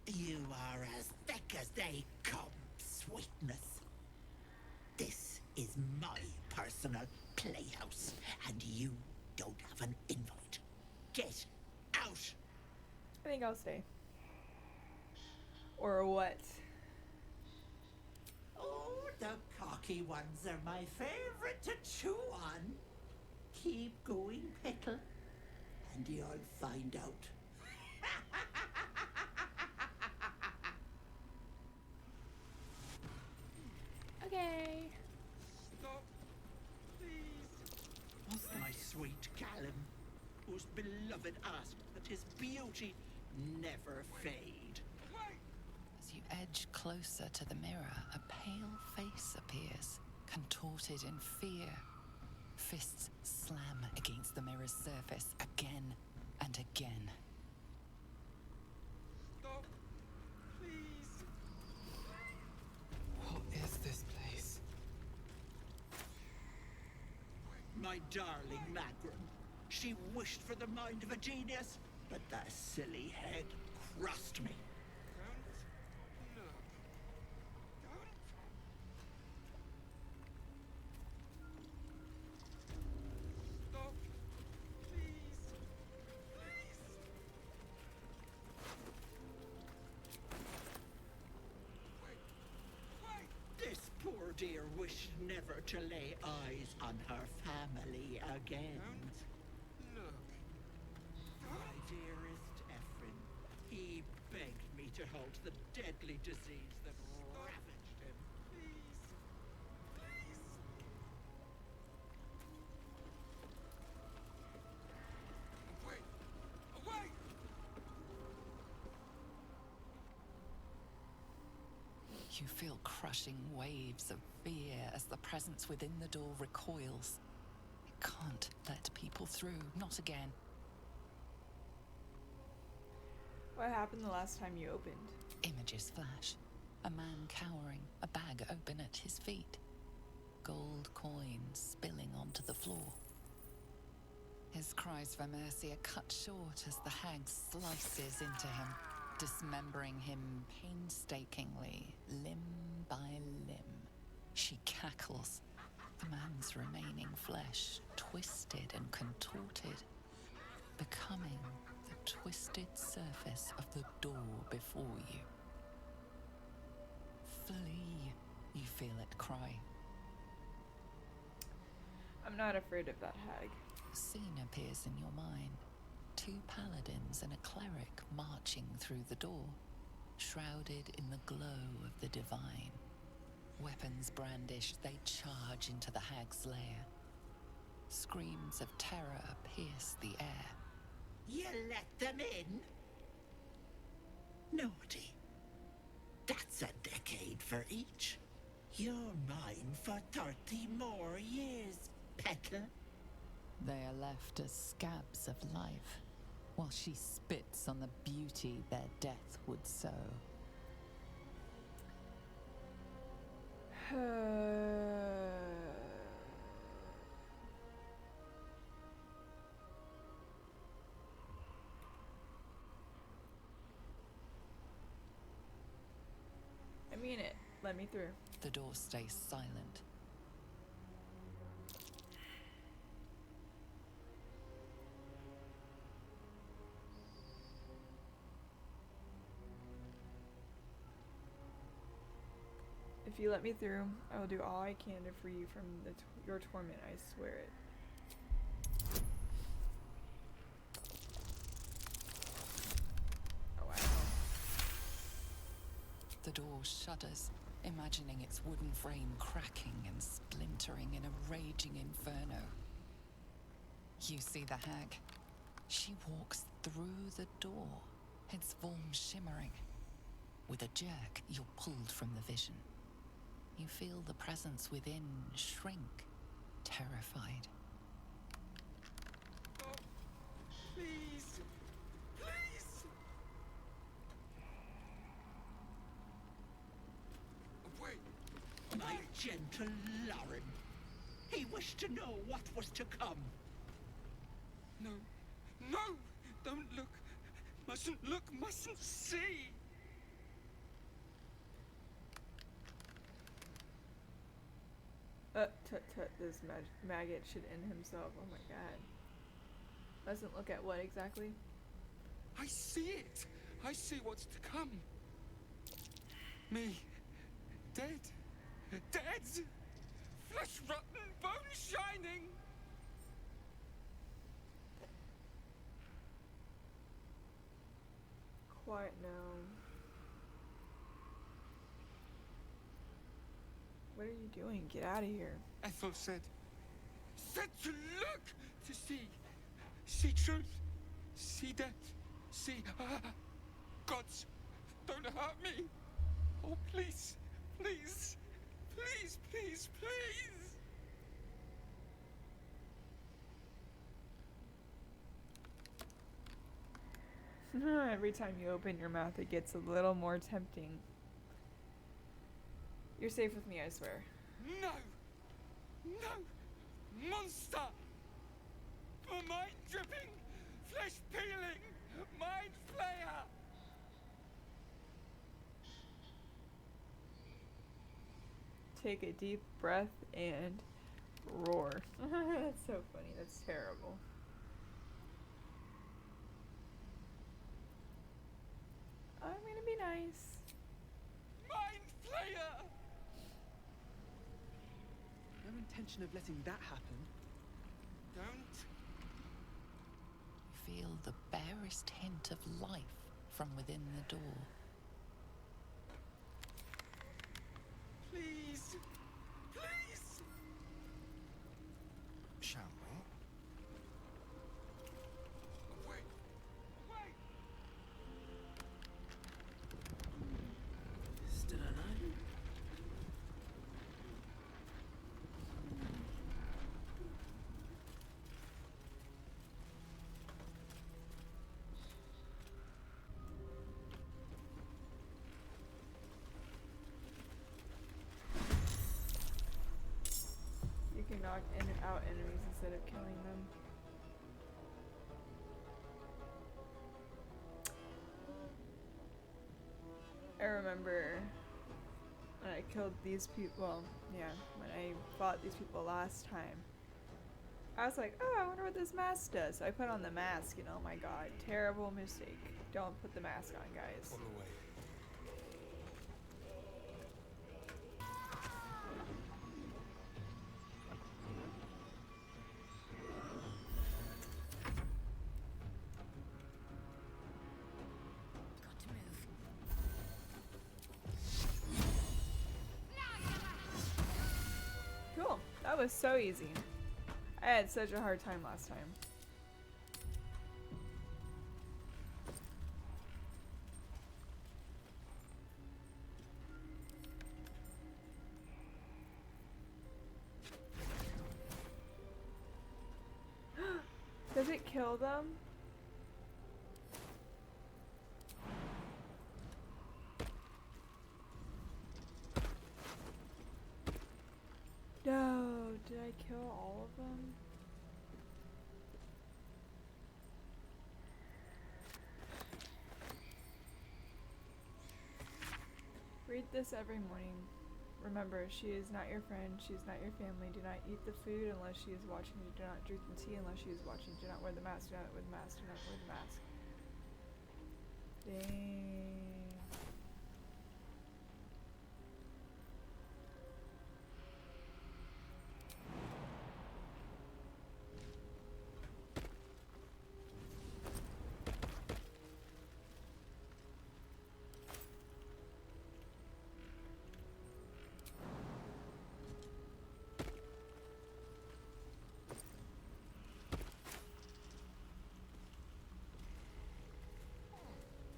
You are as thick as they come, sweetness. This is my personal playhouse, and you don't have an invite. Get out! I think I'll stay. Or what? Oh, the cocky ones are my favorite to chew on. Keep going, Petal, and you'll find out. Okay. Stop, please. Was my sweet Callum, whose beloved asked that his beauty never fade. As you edge closer to the mirror, a pale face appears, contorted in fear. Fists slam against the mirror's surface again and again. Stop, please. What is this place? My darling Magrum. She wished for the mind of a genius, but that silly head crushed me. Stop, please. This poor dear wished never to lay eyes on her family again. My dearest Ephraim, he begged me to halt the deadly disease that ravaged him. Please. Away! Away! You feel crushing waves of fear as the presence within the door recoils. It can't let people through, not again. What happened the last time you opened? Images flash. A man cowering, a bag open at his feet. Gold coins spilling onto the floor. His cries for mercy are cut short as the hag slices into him, dismembering him painstakingly, limb by limb. She cackles, the man's remaining flesh twisted and contorted, becoming the twisted surface of the door before you. Flee, you feel it cry. I'm not afraid of that hag. A scene appears in your mind. 2 paladins and a cleric marching through the door, shrouded in the glow of the divine. Weapons brandished, they charge into the hag's lair. Screams of terror pierce the air. You let them in? Naughty. That's a decade for each. You're mine for 30 more years, peddler. They are left as scabs of life, while she spits on the beauty their death would sow. I mean it. Let me through. The door stays silent. If you let me through, I will do all I can to free you from your torment, I swear it. Oh, wow. The door shudders, imagining its wooden frame cracking and splintering in a raging inferno. You see the hag. She walks through the door, its form shimmering. With a jerk, you're pulled from the vision. You feel the presence within shrink, terrified. Oh, please. Please. Wait. My gentle Lauren. He wished to know what was to come. No. No! Don't look. Mustn't look, mustn't see. Tut tut, this maggot should end himself. Oh my god. Doesn't look at what exactly? I see it. I see what's to come. Me. Dead. Dead! Flesh rotten, bone shining! Quiet now. What are you doing? Get out of here. Ethel said to look, to see truth, see death, see, gods, don't hurt me. Oh, please, please, please, please, please. Every time you open your mouth, it gets a little more tempting. You're safe with me, I swear. No! No! Monster! Mind dripping! Flesh peeling! Mind flayer! Take a deep breath and roar. That's so funny. That's terrible. I'm gonna be nice. Mind flayer! No intention of letting that happen. Don't. You feel the barest hint of life from within the door. Please. Please. Shall we? Wait. Wait. Still alive? You can knock in and out enemies instead of killing them. I remember when I killed these people, well, yeah, when I fought these people last time. I was like, oh, I wonder what this mask does. So I put on the mask and oh my god, terrible mistake. Don't put the mask on, guys. On the way. Got to move. Cool. That was so easy. I had such a hard time last time. kill them? No, did I kill all of them? Read this every morning. Remember, she is not your friend, she is not your family. Do not eat the food unless she is watching you. Do not drink the tea unless she is watching. Do not wear the mask, do not wear the mask, do not wear the mask. Dang.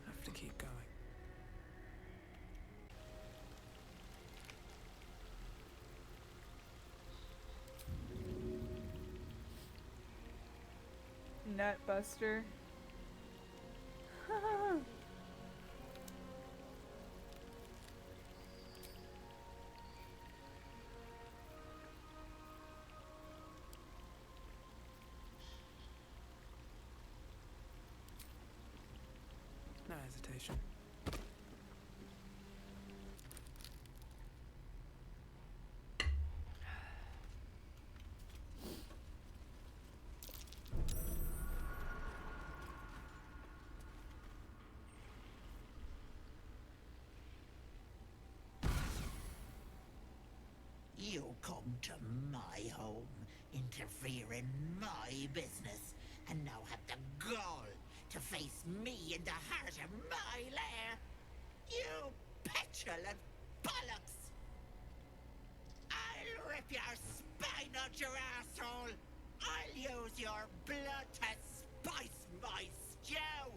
Have to keep going. Nutbuster. No hesitation. You come to my home, interfere in my business, and now have the gall to face me in the heart of my lair. You petulant bollocks! I'll rip your spine out your asshole! I'll use your blood to spice my stew!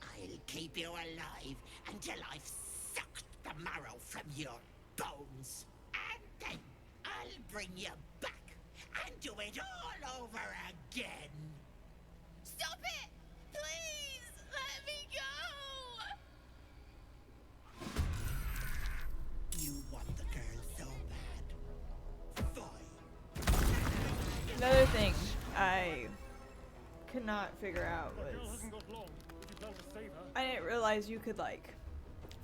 I'll keep you alive until I've sucked the marrow from your bones. And then I'll bring you back and do it all over again. Stop it! Please! Let me go! You want the girl so bad. Fine. Another thing I could not figure out was I didn't realize you could like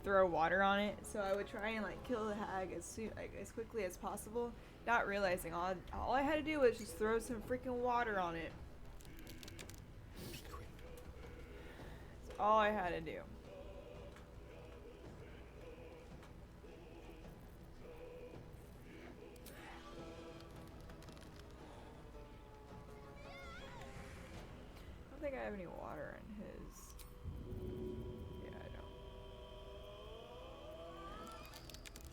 throw water on it, so I would try and like kill the hag as quickly as possible, not realizing all I had to do was just throw some freaking water on it. That's all I had to do. I don't think I have any water in his. Yeah, I don't.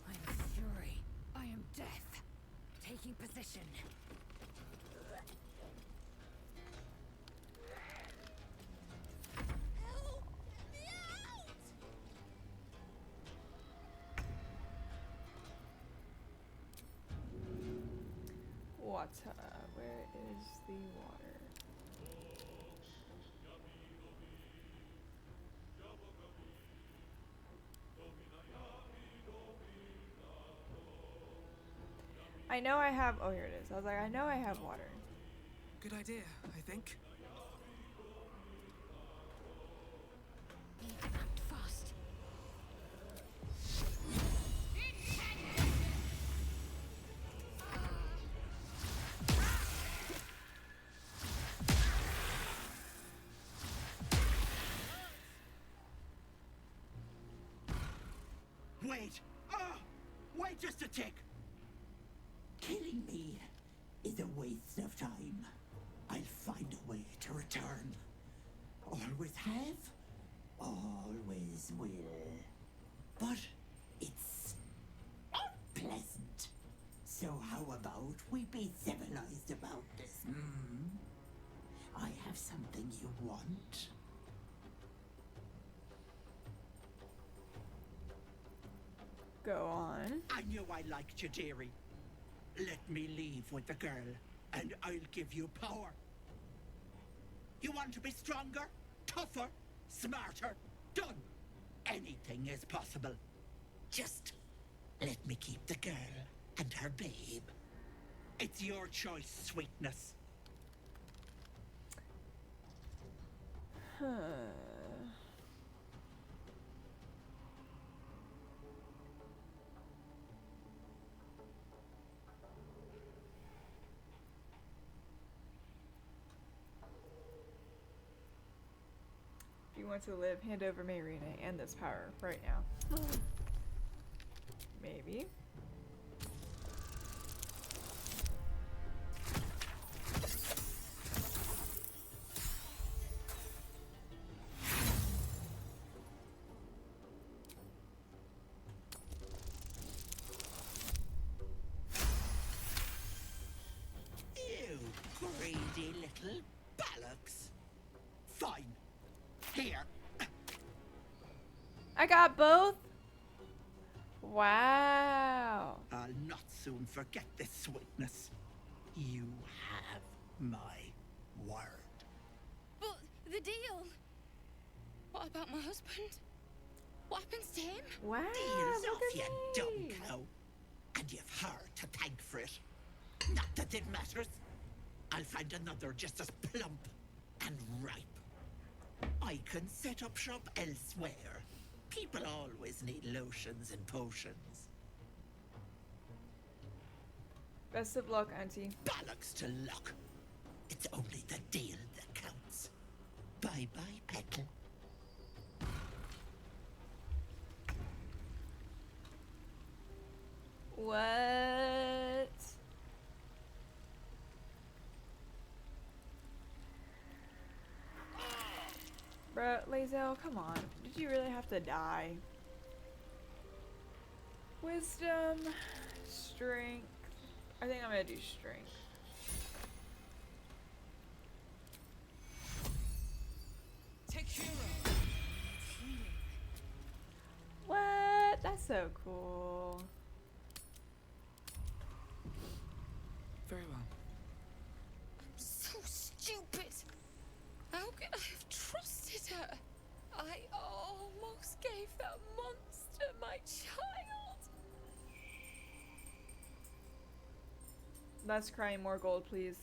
I am fury. I am death. Taking position. Help! Get me out! Water. Where is the water? I know I have. Oh, here it is. I was like, I know I have water. Good idea, I think. Act fast. Wait! Wait just a tick! Killing me is a waste of time. I'll find a way to return. Always have, always will. But it's unpleasant. So how about we be civilized about this, hmm? I have something you want. Go on. I knew I liked you, dearie. Let me leave with the girl, and I'll give you power. You want to be stronger, tougher, smarter? Done. Anything is possible. Just let me keep the girl and her babe. It's your choice, sweetness. Huh. If you want to live, hand over Marina and this power right now. Maybe. You greedy little bollocks. Fine. Here. I got both? Wow. I'll not soon forget this sweetness. You have my word. But the deal. What about my husband? What happens to him? Wow. Deal's look off, at you me. dumb cow. And you've her to thank for it. Not that it matters. I'll find another just as plump and ripe. I can set up shop elsewhere. People always need lotions and potions. Best of luck, Auntie. Bollocks to luck. It's only the deal that counts. Bye-bye, Petal. What? Bruh, Lae'zel, come on. Did you really have to die? Wisdom, strength. I think I'm gonna do strength. What? That's so cool. Very well. I'm so stupid. How could I have trusted her? I almost gave that monster my child. Less crying, more gold, please.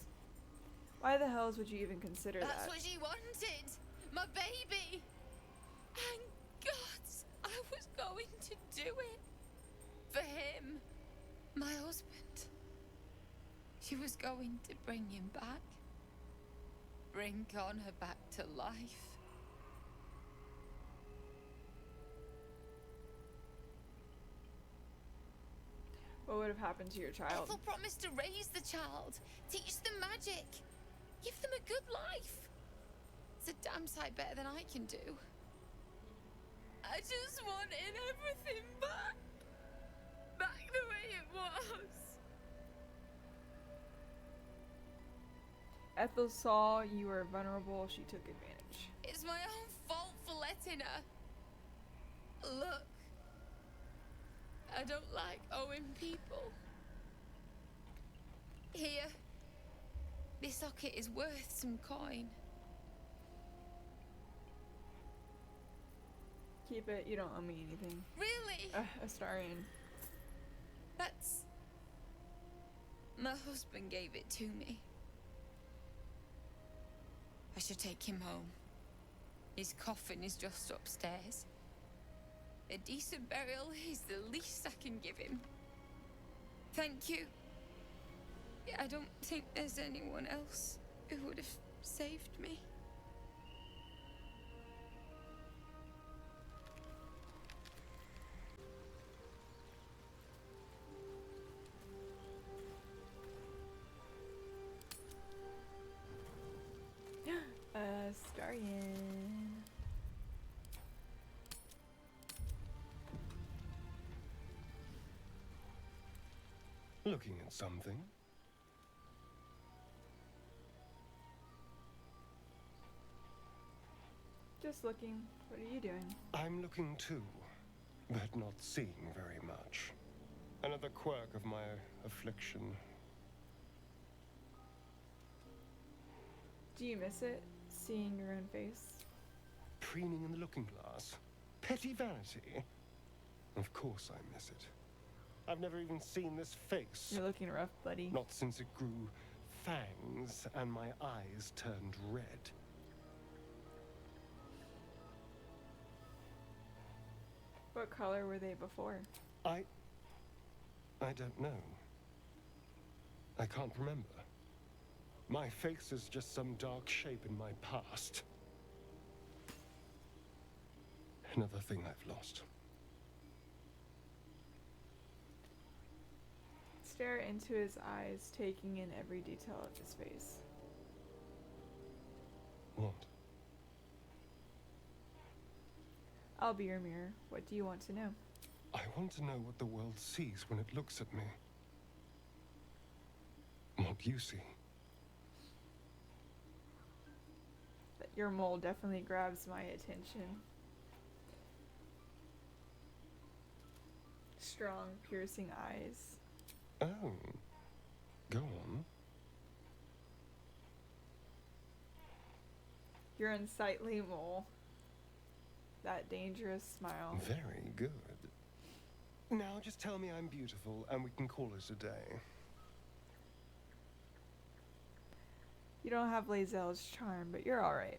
Why the hells would you even consider That's that? what she wanted. My baby. And God, I was going to do it. For him. My husband. She was going to bring him back. Bring Connor back to life. What would have happened to your child? Ethel promised to raise the child, teach them magic, give them a good life. It's a damn sight better than I can do. I just wanted everything back. Back the way it was. Ethel saw you were vulnerable. She took advantage. It's my own fault for letting her. Look. I don't like owing people. Here. This socket is worth some coin. Keep it. You don't owe me anything. Really? Astarion. That's... My husband gave it to me. I should take him home. His coffin is just upstairs. A decent burial is the least I can give him. Thank you. I don't think there's anyone else who would have saved me. Astarion. Looking at something? Just looking. What are you doing? I'm looking too, but not seeing very much. Another quirk of my affliction. Do you miss it? seeing your own face. Preening in the looking glass. Petty vanity. Of course I miss it. I've never even seen this face. You're looking rough, buddy. Not since it grew fangs and my eyes turned red. What color were they before? I don't know. I can't remember. My face is just some dark shape in my past. Another thing I've lost. Stare into his eyes, taking in every detail of his face. What? I'll be your mirror. What do you want to know? I want to know what the world sees when it looks at me. What you see. Your mole definitely grabs my attention. Strong, piercing eyes. Oh. Go on. Your unsightly mole. That dangerous smile. Very good. Now just tell me I'm beautiful and we can call it a day. You don't have Lae'zel's charm, but you're alright.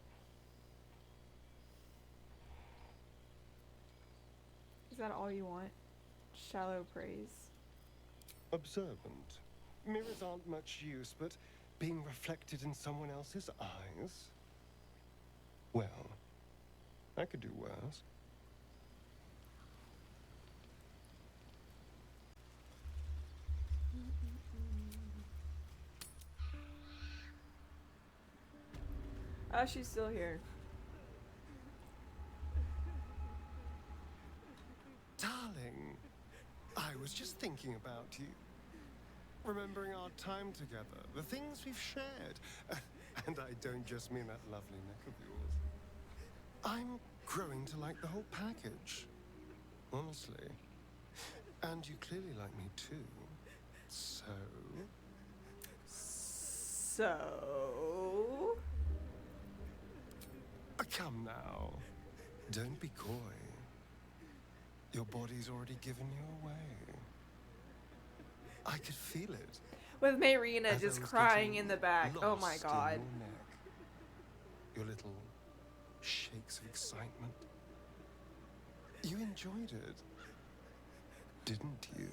Is that all you want? Shallow praise. Observant. Mirrors aren't much use, but being reflected in someone else's eyes? Well, I could do worse. Oh, she's still here. Darling, I was just thinking about you. Remembering our time together, the things we've shared. And I don't just mean that lovely neck of yours. I'm growing to like the whole package. Honestly. And you clearly like me too. So? Come now. Don't be coy. Your body's already given you away. I could feel it. With Mayrina As I just was crying getting in the back. Oh my lost in god. Your neck. Your little shakes of excitement. You enjoyed it, didn't you?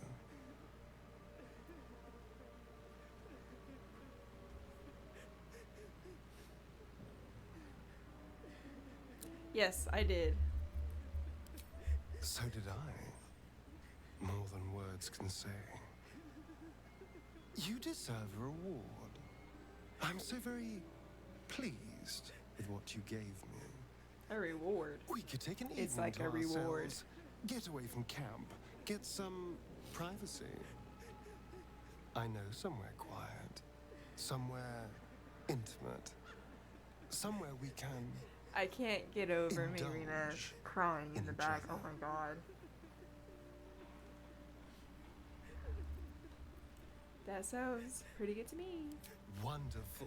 Yes, I did. So did I. More than words can say. You deserve a reward. I'm so very pleased with what you gave me. A reward? We could take an evening It's like to a reward. ourselves, get away from camp, get some privacy. I know somewhere quiet, somewhere intimate, somewhere we can. I can't get over Indulge Mayrina crying in the each back. other. Oh my god. That sounds pretty good to me. Wonderful.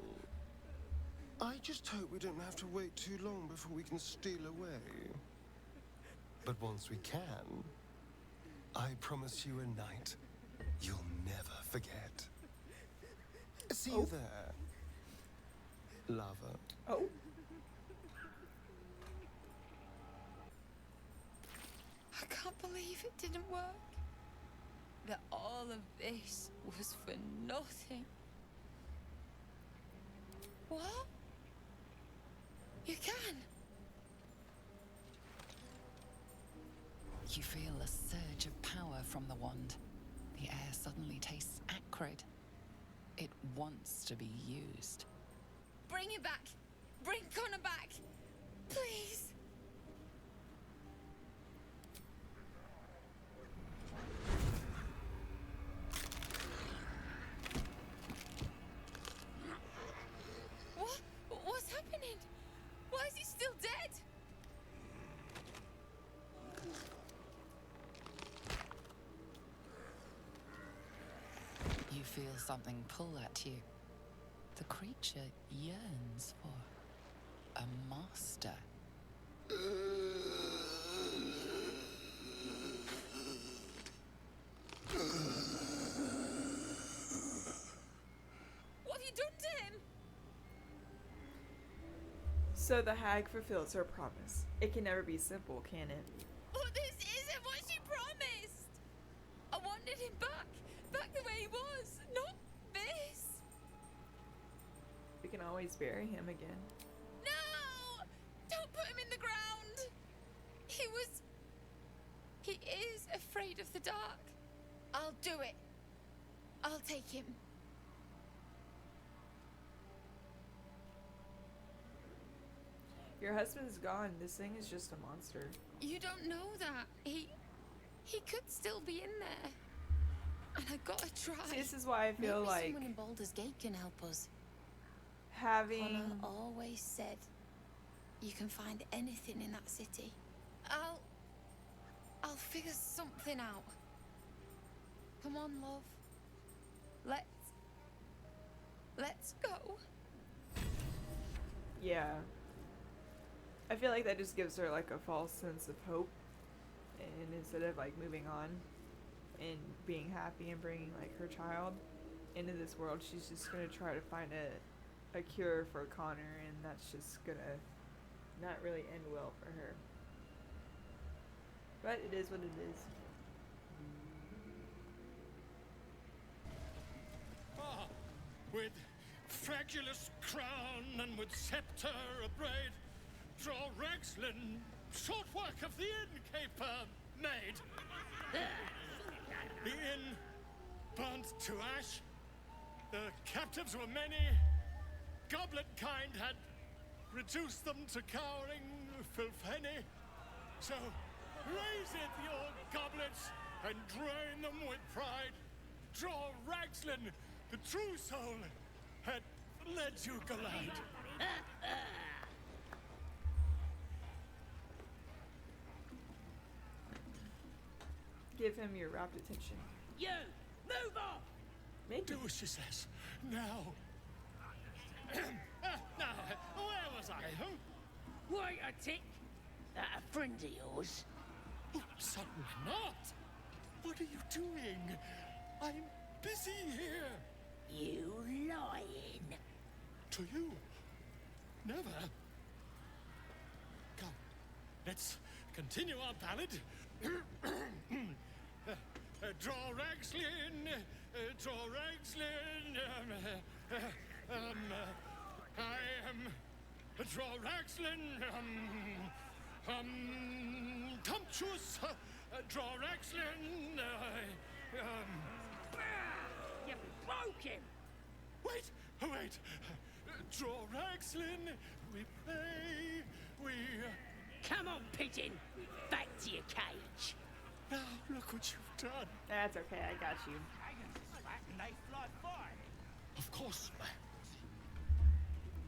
I just hope we don't have to wait too long before we can steal away. But once we can, I promise you a night you'll never forget. See you there, lover. Oh. I can't believe it didn't work. That all of this was for nothing. What? You can? You feel a surge of power from the wand. The air suddenly tastes acrid. It wants to be used. Bring it back! Bring Connor back! Please! What? What's happening? Why is he still dead? You feel something pull at you. The creature yearns for a master. What have you done to him? So the hag fulfills her promise. It can never be simple, can it? But this isn't what she promised. I wanted him back the way he was, not this. We can always bury him again. No! Don't put him in the ground. He is afraid of the dark. I'll do it. I'll take him. Your husband's gone. This thing is just a monster. You don't know that. He could still be in there. And I gotta try. See, this is why I feel Maybe like someone in Baldur's Gate can help us. having Connor always said you can find anything in that city. I'll figure something out. Come on, love. Let's go. yeah. I feel like that just gives her like a false sense of hope, and instead of like moving on and being happy and bringing like her child into this world, she's just gonna try to find a cure for Connor, and that's just gonna not really end well for her. But it is what it is. Ah, with fragulous crown and with scepter abraid, draw Rexlin, short work of the innkeeper made. The inn burnt to ash. The captives were many. Goblet kind had reduced them to cowering filfenny. So raise it, your goblets, and drain them with pride. Draw Rexlin, the true soul, had led you glide. Give him your rapt attention. You! Move on! Maybe. Do as she says. Now. Now, where was I? Huh? Wait a tick. That a friend of yours? Oh, certainly not. What are you doing? I'm busy here. You lying. To you? Never. Come, let's continue our ballad. Draw Rexlin, draw Rexlin. I am draw Rexlin. Tumptuous. Draw Rexlin. You broke him. Wait, wait. Draw Rexlin. We pray. We. Come on, pigeon. Back to your cage. Now look what you've done. That's okay, I got you. And they fly far. Of course.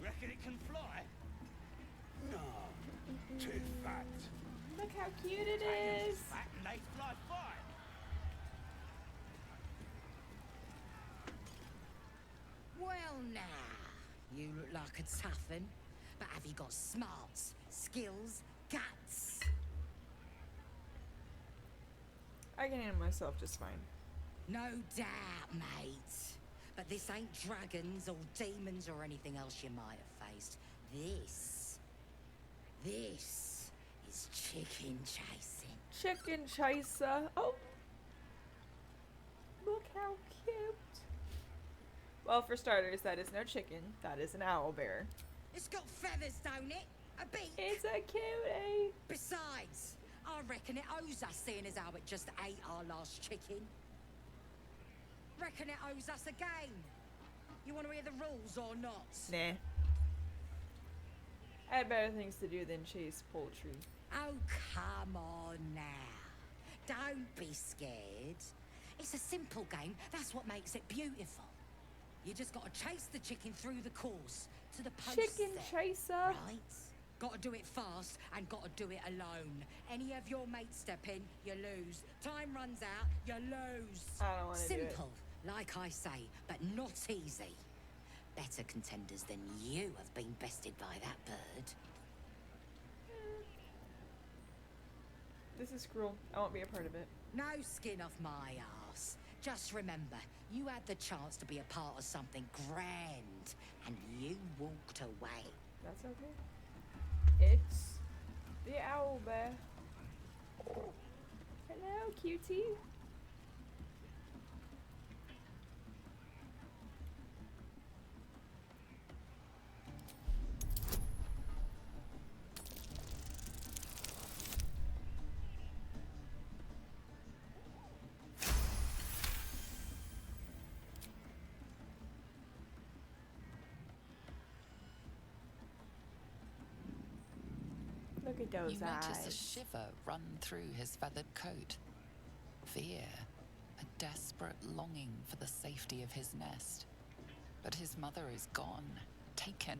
Reckon it can fly? No. Too fat. Look how cute it is. Fat and they fly far. Well, now, you look like a tough un, but have you got smarts, skills, guts? I can handle myself just fine. No doubt, mate. But this ain't dragons or demons or anything else you might have faced. This is chicken chasing. Chicken chaser. Oh. Look how cute. Well, for starters, that is no chicken. That is an owl bear. It's got feathers, don't it? A beak. It's a cutie. Besides, I reckon it owes us seeing as how it just ate our last chicken. Reckon it owes us a game. You want to hear the rules or not? Nah. I had better things to do than chase poultry. Oh, come on now. Don't be scared. It's a simple game. That's what makes it beautiful. You just gotta chase the chicken through the course to the post. Chicken chaser. Right? Gotta do it fast and gotta do it alone. Any of your mates step in, you lose. Time runs out, you lose. I don't want to do it. Simple, like I say, but not easy. Better contenders than you have been bested by that bird. This is cruel. I won't be a part of it. No skin off my arse. Just remember, you had the chance to be a part of something grand, and you walked away. That's okay. It's the owl bear. Hello, cutie. Look at those You notice a eyes. shiver run through his feathered coat. Fear, a desperate longing for the safety of his nest. But his mother is gone, taken.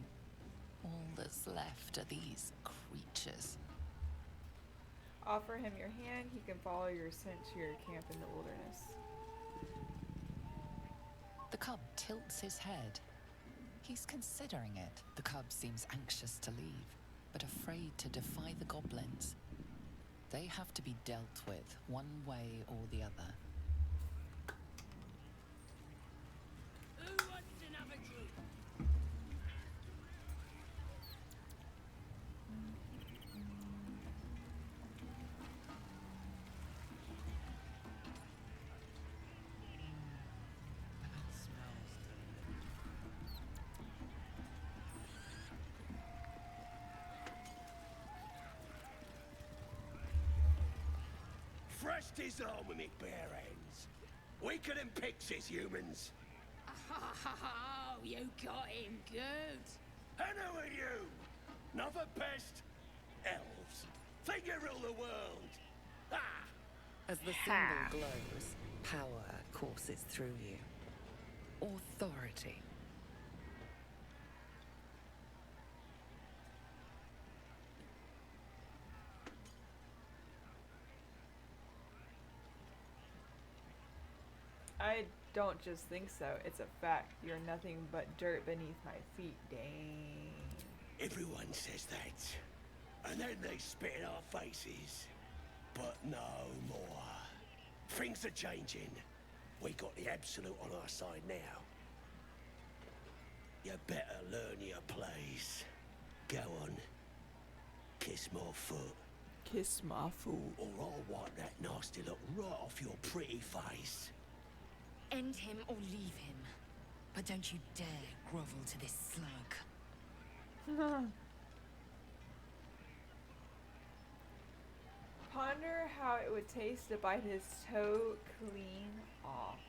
All that's left are these creatures. Offer him your hand. He can follow your scent to your camp in the wilderness. The cub tilts his head. He's considering it. The cub seems anxious to leave, but afraid to defy the goblins. They have to be dealt with one way or the other. Who wants another drink? Fresh disarmament, bare hands. Weaker than pixies, humans. Oh, you got him good. And who are you? Another pest? Elves. Think you rule the world. Ah! As the symbol glows, power courses through you. Authority. I don't just think so. It's a fact. You're nothing but dirt beneath my feet. Dang. Everyone says that. And then they spit in our faces. But no more. Things are changing. We got the Absolute on our side now. You better learn your place. Go on. Kiss my foot. Kiss my foot. Or I'll wipe that nasty look right off your pretty face. End him or leave him. But don't you dare grovel to this slug. Ponder how it would taste to bite his toe clean off.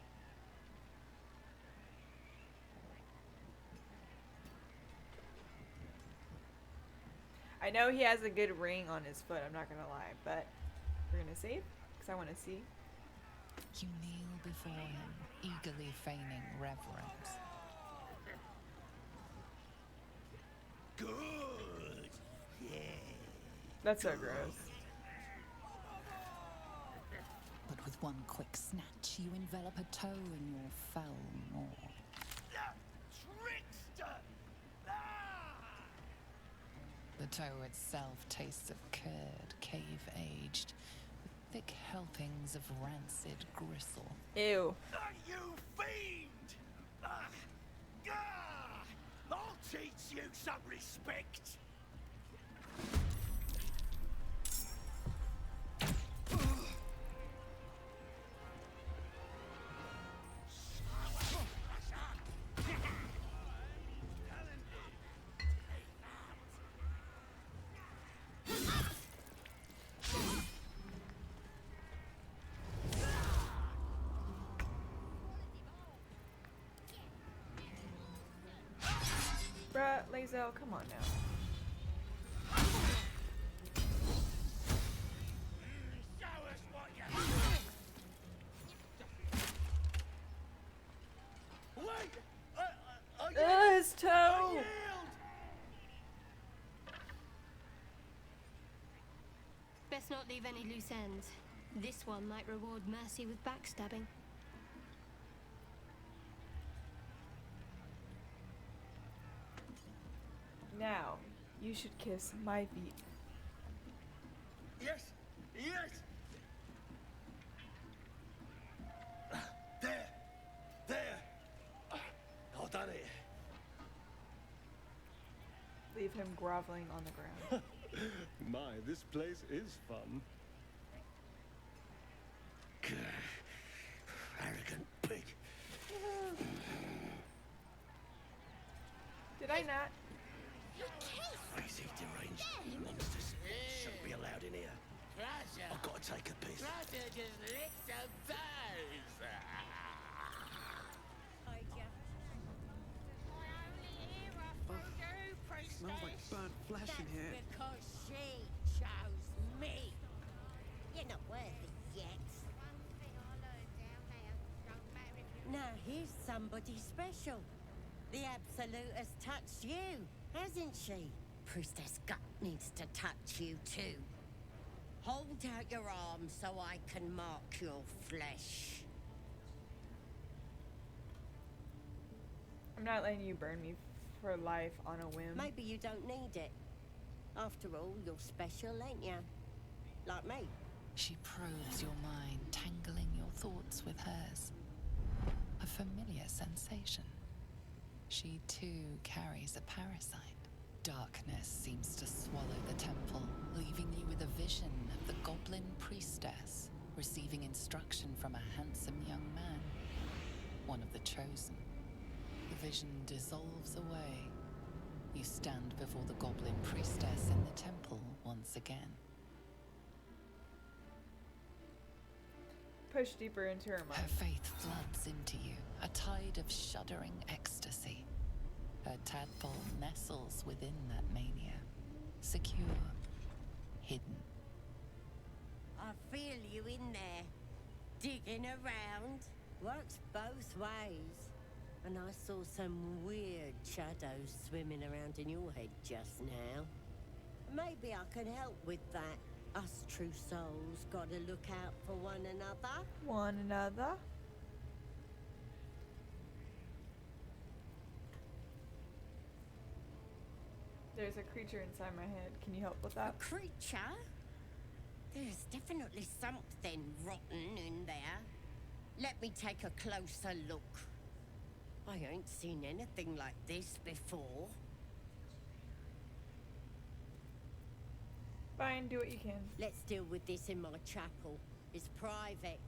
I know he has a good ring on his foot, I'm not gonna lie, but we're gonna save, because I want to see. You kneel before him, eagerly feigning reverence. Good. Yeah. That's so gross. But with one quick snatch, you envelop a toe in your foul maw. Trickster! The toe itself tastes of curd, cave-aged, with thick helpings of rancid gristle. Ew. You fiend! I'll teach you some respect. Bruh, Lazel, come on now. Show us what you Wait! His toe! Best not leave any loose ends. This one might reward mercy with backstabbing. Now, you should kiss my feet. Yes! Yes! There! There! I've done it. Leave him groveling on the ground. My, this place is fun. Arrogant pig. Did I not? Crazy, deranged monsters shouldn't be allowed in here. I've got to take a piss. Smells like burnt flesh in here. Because she chose me. You're not worth it yet. Now here's somebody special. The Absolute has touched you, hasn't she? Priestess Gut needs to touch you too. Hold out your arm so I can mark your flesh. I'm not letting you burn me for life on a whim. Maybe you don't need it. After all, you're special, ain't you? Like me. She probes your mind, tangling your thoughts with hers. A familiar sensation. She too carries a parasite. Darkness seems to swallow the temple, leaving you with a vision of the goblin priestess receiving instruction from a handsome young man, one of the chosen. The vision dissolves away. You stand before the goblin priestess in the temple once again. Push deeper into her mind. Her faith floods into you, a tide of shuddering ecstasy. Her tadpole nestles within that mania, secure, hidden. I feel you in there, digging around. Works both ways. And I saw some weird shadows swimming around in your head just now. Maybe I can help with that. Us true souls gotta look out for one another. One another? There's a creature inside my head. Can you help with that? A creature? There's definitely something rotten in there. Let me take a closer look. I ain't seen anything like this before. Fine, do what you can. Let's deal with this in my chapel. It's private.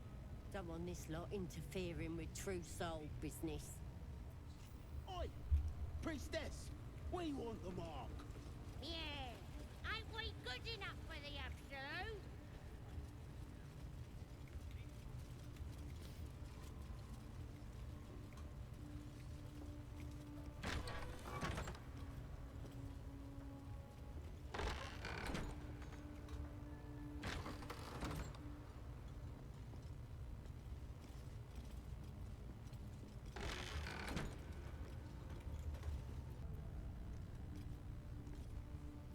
Don't want this lot interfering with true soul business. Oi! Priestess! We want the mark! Yeah. Ain't we good enough for the Absolute?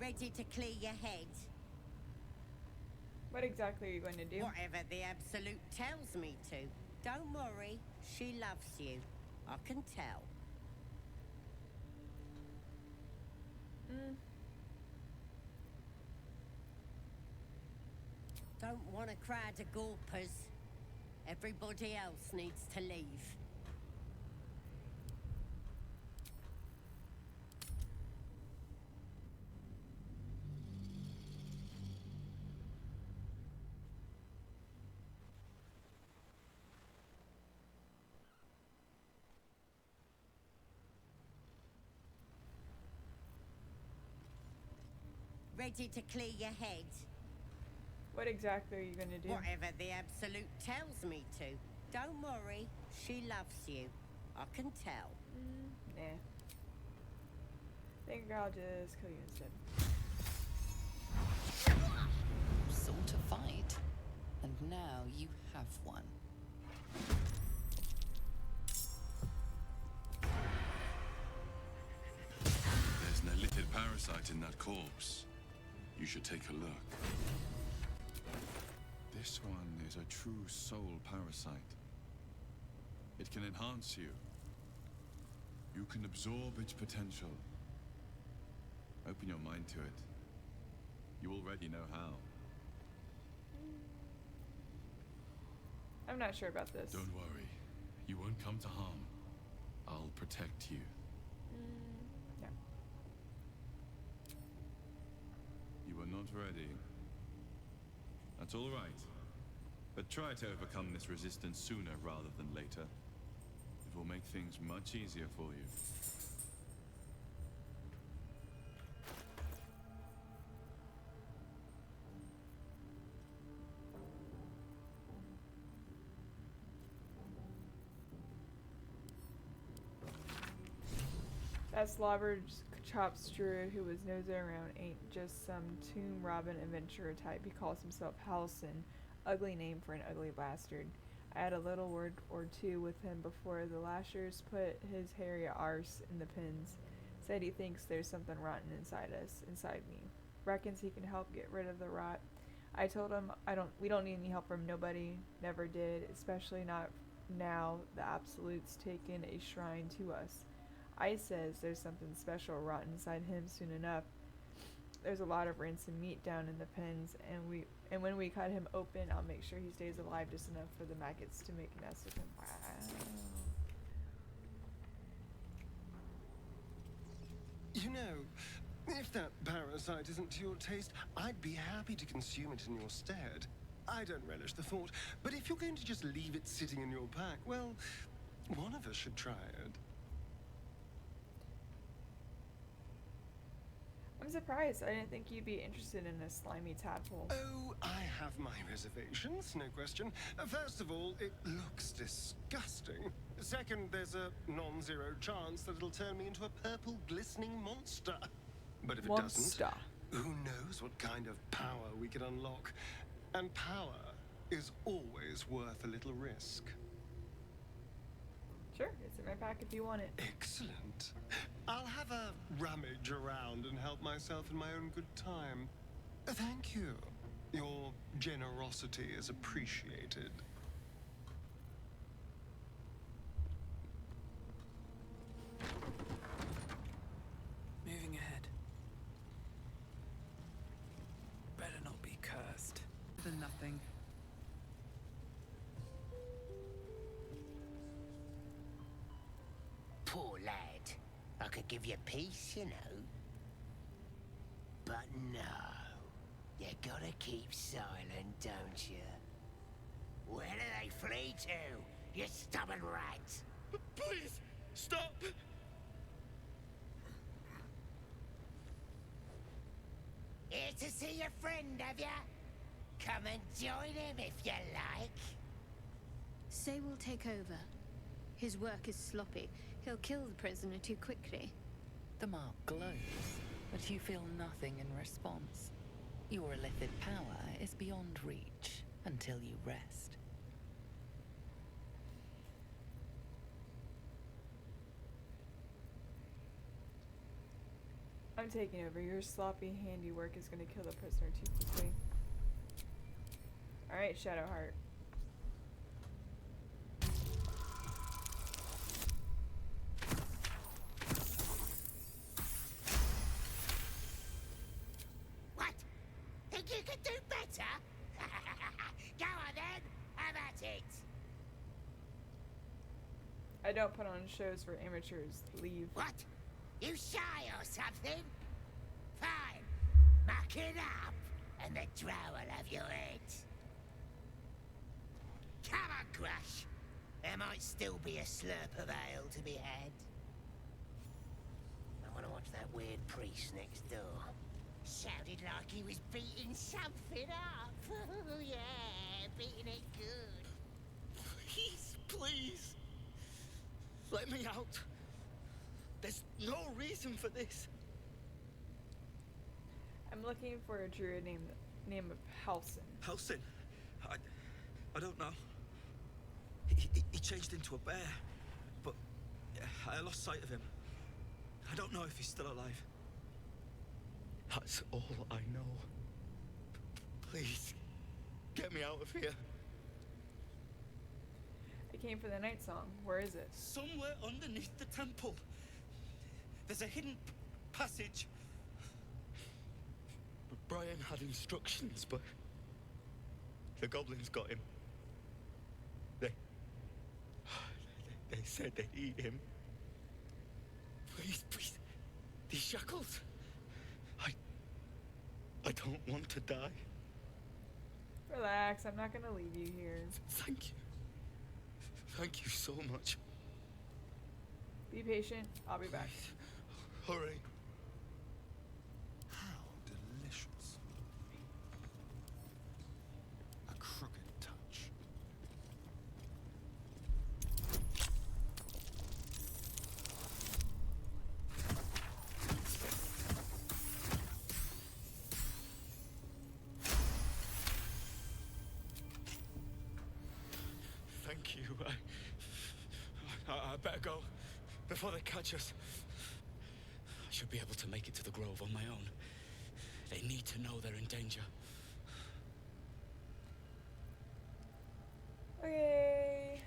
Ready to clear your head? What exactly are you going to do? Whatever the Absolute tells me to. Don't worry, she loves you. I can tell. Don't want a crowd of gawpers. Everybody else needs to leave. Ready to clear your head? What exactly are you going to do? Whatever the Absolute tells me to. Don't worry, she loves you. I can tell. Nah. Think I'll just kill you instead. Sought a fight, and now you have one. There's an elitid parasite in that corpse. You should take a look. This one is a true soul parasite. It can enhance you. You can absorb its potential. Open your mind to it. You already know how. I'm not sure about this. Don't worry. You won't come to harm. I'll protect you. No. You are not ready. That's all right. But try to overcome this resistance sooner rather than later. It will make things much easier for you. That slobbered chopped Drew who was nosing around ain't just some tomb robbing adventurer type. He calls himself Halson. Ugly name for an ugly bastard. I had a little word or two with him before the lashers put his hairy arse in the pins. Said he thinks there's something rotten inside me. Reckons he can help get rid of the rot. I told him we don't need any help from nobody. Never did, especially not now the Absolute's taken a shrine to us. Ice says there's something special rotten inside him soon enough. There's a lot of rancid meat down in the pens, and when we cut him open, I'll make sure he stays alive just enough for the maggots to make a nest of him. Wow. You know, if that parasite isn't to your taste, I'd be happy to consume it in your stead. I don't relish the thought, but if you're going to just leave it sitting in your pack, well, one of us should try it. I'm surprised. I didn't think you'd be interested in a slimy tadpole. Oh, I have my reservations, no question. First of all, it looks disgusting. Second, there's a non-zero chance that it'll turn me into a purple glistening monster. But if it doesn't, who knows what kind of power we can unlock. And power is always worth a little risk. Sure, it's in my pack if you want it. Excellent. I'll have a rummage around and help myself in my own good time. Thank you. Your generosity is appreciated. Moving ahead. Better not be cursed. Than nothing. Poor lad. I could give you peace, you know. But no. You gotta keep silent, don't you? Where do they flee to, you stubborn rat? Please, stop! Here to see your friend, have ya? Come and join him if you like. Say we'll take over. His work is sloppy. He'll kill the prisoner too quickly. The mark glows, but you feel nothing in response. Your illithid power is beyond reach until you rest. I'm taking over. Your sloppy handiwork is going to kill the prisoner too quickly. Alright, Shadowheart. What? Think you could do better? Go on then, have at it. I don't put on shows for amateurs. Leave. What? You shy or something? Fine. Muck it up, and the drow will have your head. Come on, Crush. There might still be a slurp of ale to be had. I want to watch that weird priest next door. Sounded like he was beating something up. Yeah, beating it good. Please, please. Let me out. There's no reason for this. I'm looking for a druid named Halson. Halson? I don't know. He changed into a bear, but I lost sight of him. I don't know if he's still alive. That's all I know. Please, get me out of here. I came for the night song. Where is it? Somewhere underneath the temple. There's a hidden passage. Brian had instructions, but the goblins got him. They said they'd eat him. Please, these shackles. I don't want to die. Relax, I'm not gonna leave you here. Thank you. Thank you so much. Be patient, I'll be back. Hurry. How delicious. A crooked touch. Thank you. I better go before they catch us. I should be able to make it to the grove on my own. They need to know they're in danger. Okay.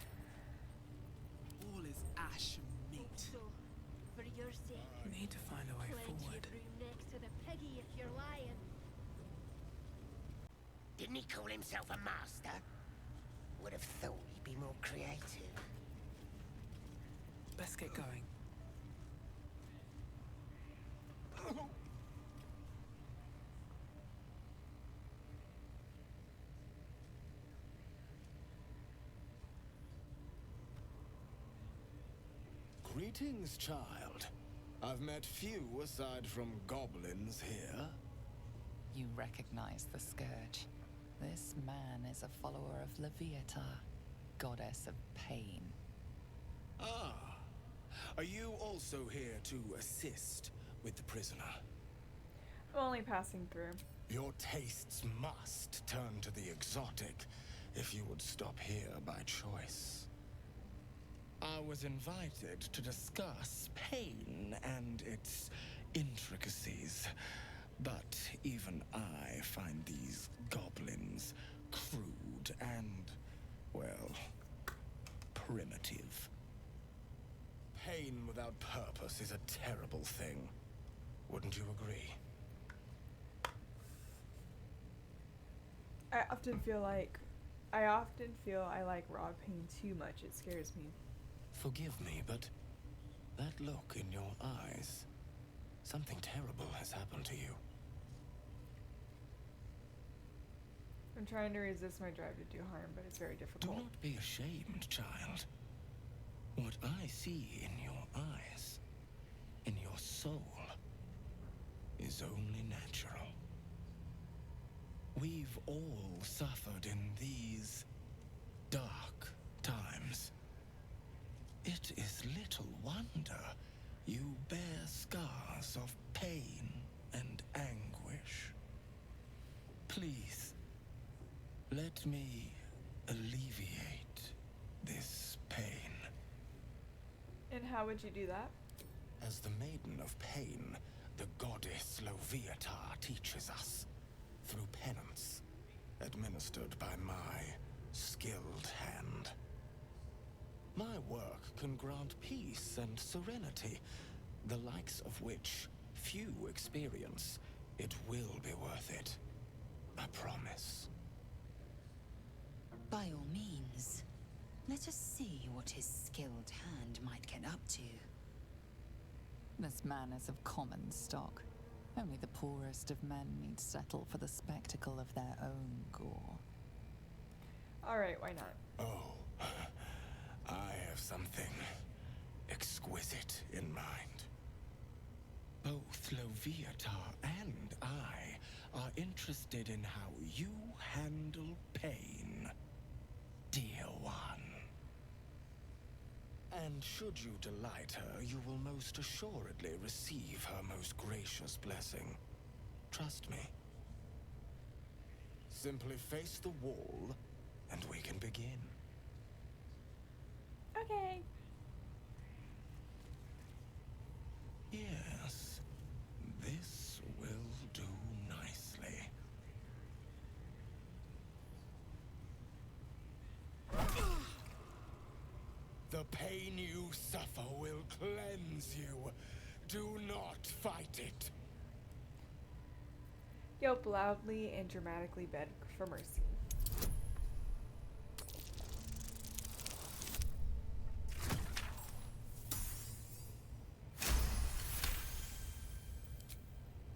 All is ash and meat. So, for your sake, We need to find a way pledge your forward. broom next to the piggy if you're lying. Didn't he call himself a master? Would have thought he'd be more creative. Let's get going. Greetings, child. I've met few aside from goblins here. You recognize the scourge. This man is a follower of Leviatha, goddess of pain. Ah. Are you also here to assist with the prisoner? I'm only passing through. Your tastes must turn to the exotic if you would stop here by choice. I was invited to discuss pain and its intricacies, but even I find these goblins crude and, well, primitive. Pain without purpose is a terrible thing. Wouldn't you agree? I often feel I like raw pain too much. It scares me. Forgive me, but that look in your eyes, something terrible has happened to you. I'm trying to resist my drive to do harm, but it's very difficult. Do not be ashamed, child. What I see in your eyes, in your soul, is only natural. We've all suffered in these dark times. It is little wonder you bear scars of pain and anguish. Please, let me alleviate this pain. And how would you do that? As the Maiden of Pain, the goddess Leviatha teaches us, through penance, administered by my skilled hand. My work can grant peace and serenity, the likes of which few experience. It will be worth it. I promise. By all means, let us see what his skilled hand might get up to. This man is of common stock. Only the poorest of men need settle for the spectacle of their own gore. Alright, why not? Oh, I have something exquisite in mind. Both Leviatha and I are interested in how you handle pain, dear one. And should you delight her, you will most assuredly receive her most gracious blessing. Trust me. Simply face the wall, and we can begin. Okay. Yes, this will do nicely. The pain you suffer will cleanse you. Do not fight it. Yelp loudly and dramatically beg for mercy.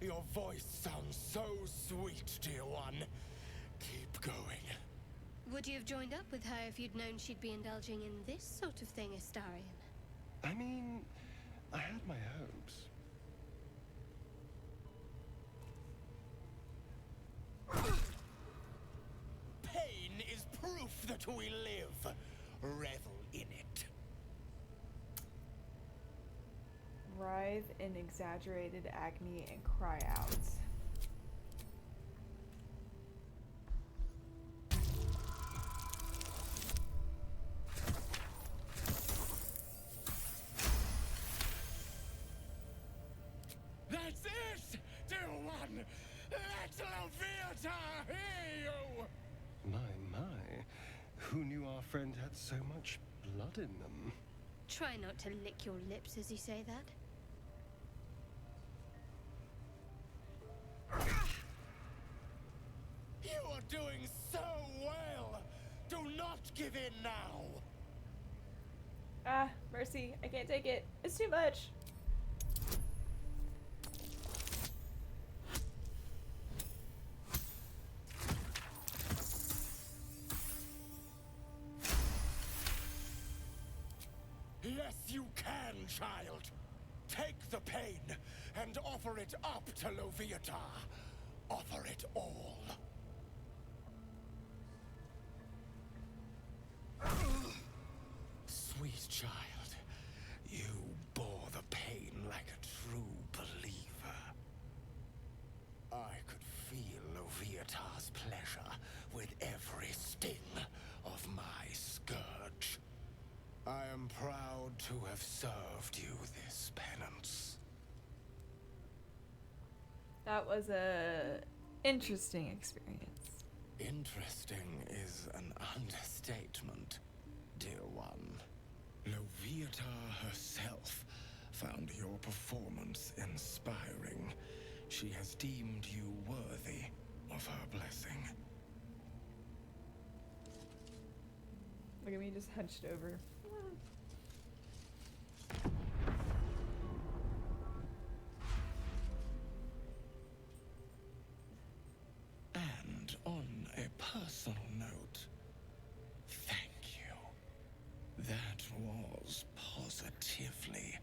Your voice sounds so sweet, dear one. Keep going. Would you have joined up with her if you'd known she'd be indulging in this sort of thing, Astarion? I mean, I had my hopes. Pain is proof that we live. Revel in it. Writhe in exaggerated agony and cry out. That's it, dear one! Let Loviata hear you! My. Who knew our friend had so much blood in them? Try not to lick your lips as you say that. You are doing so well! Do not give in now! Ah, mercy. I can't take it. It's too much. Yes, you can, child. Take the pain and offer it up to Loviata. Offer it all. Sweet child, you bore the pain like a true believer. I could feel Loviata's pleasure with every sting of my scourge. I am proud to have served you this penance. That was a interesting experience. Interesting is an understatement, dear one. Loviata herself found your performance inspiring. She has deemed you worthy of her blessing. Look at me just hunched over. And on a personal note, thank you. That was positively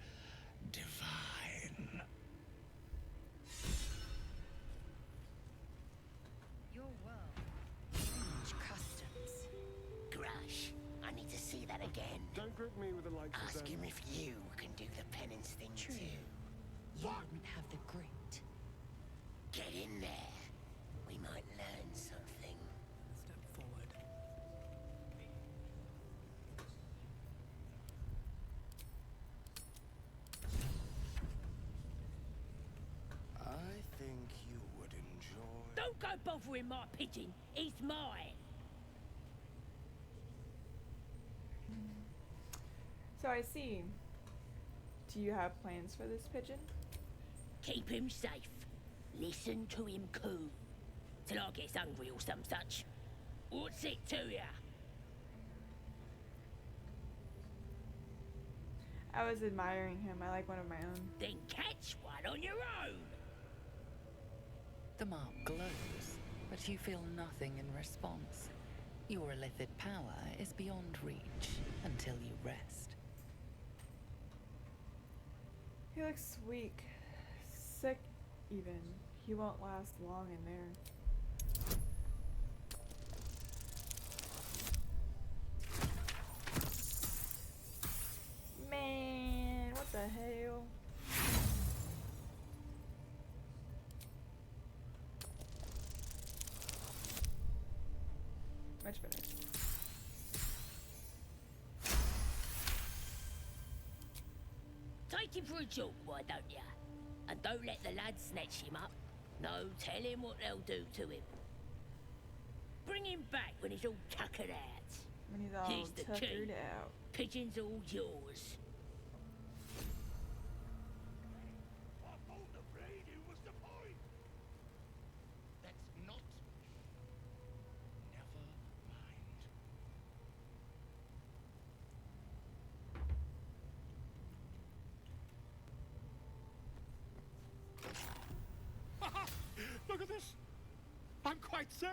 divine. Your world. Strange customs. Grush, I need to see that again. Don't grip me with the likes of Ask them. him if you can do the penance thing True. too. You wouldn't have the grit. Get in there. We might learn something. Step forward. I think you would enjoy... Don't go bothering my pigeon. He's mine. So I see. Do you have plans for this pigeon? Keep him safe. Listen to him coo. Till I gets hungry or some such. What's it to ya? I was admiring him. I like one of my own. Then catch one on your own. The mark glows, but you feel nothing in response. Your illithid power is beyond reach until you rest. He looks weak. Sick, even. He won't last long in there. Man, what the hell? Much better. Take him for a jog, why don't ya? And don't let the lads snatch him up. No, tell him what they'll do to him. Bring him back when he's all tuckered out. When he's all Here's the key. tuckered out. Pigeon's all yours. quite saved.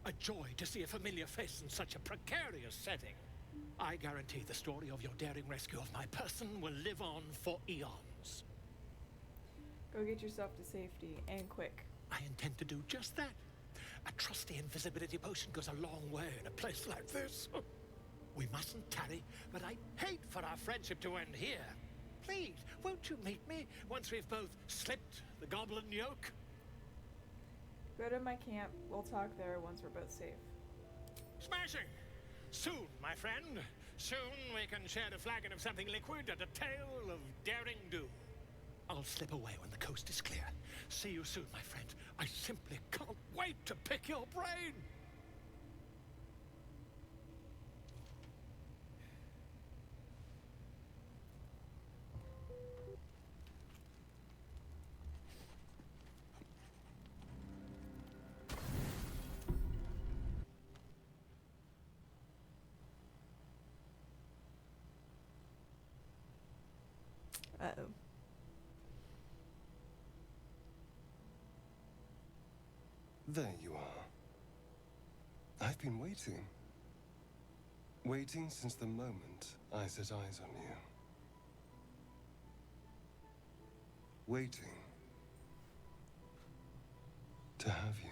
A joy to see a familiar face in such a precarious setting. I guarantee the story of your daring rescue of my person will live on for eons. Go get yourself to safety, and quick. I intend to do just that. A trusty invisibility potion goes a long way in a place like this. We mustn't tarry, but I'd hate for our friendship to end here. Please, won't you meet me once we've both slipped the goblin yoke? Go to my camp. We'll talk there once we're both safe. Smashing! Soon, my friend. Soon we can share a flagon of something liquid and a tale of daring do. I'll slip away when the coast is clear. See you soon, my friend. I simply can't wait to pick your brain! Uh-oh. There you are. I've been waiting. Waiting since the moment I set eyes on you. Waiting to have you.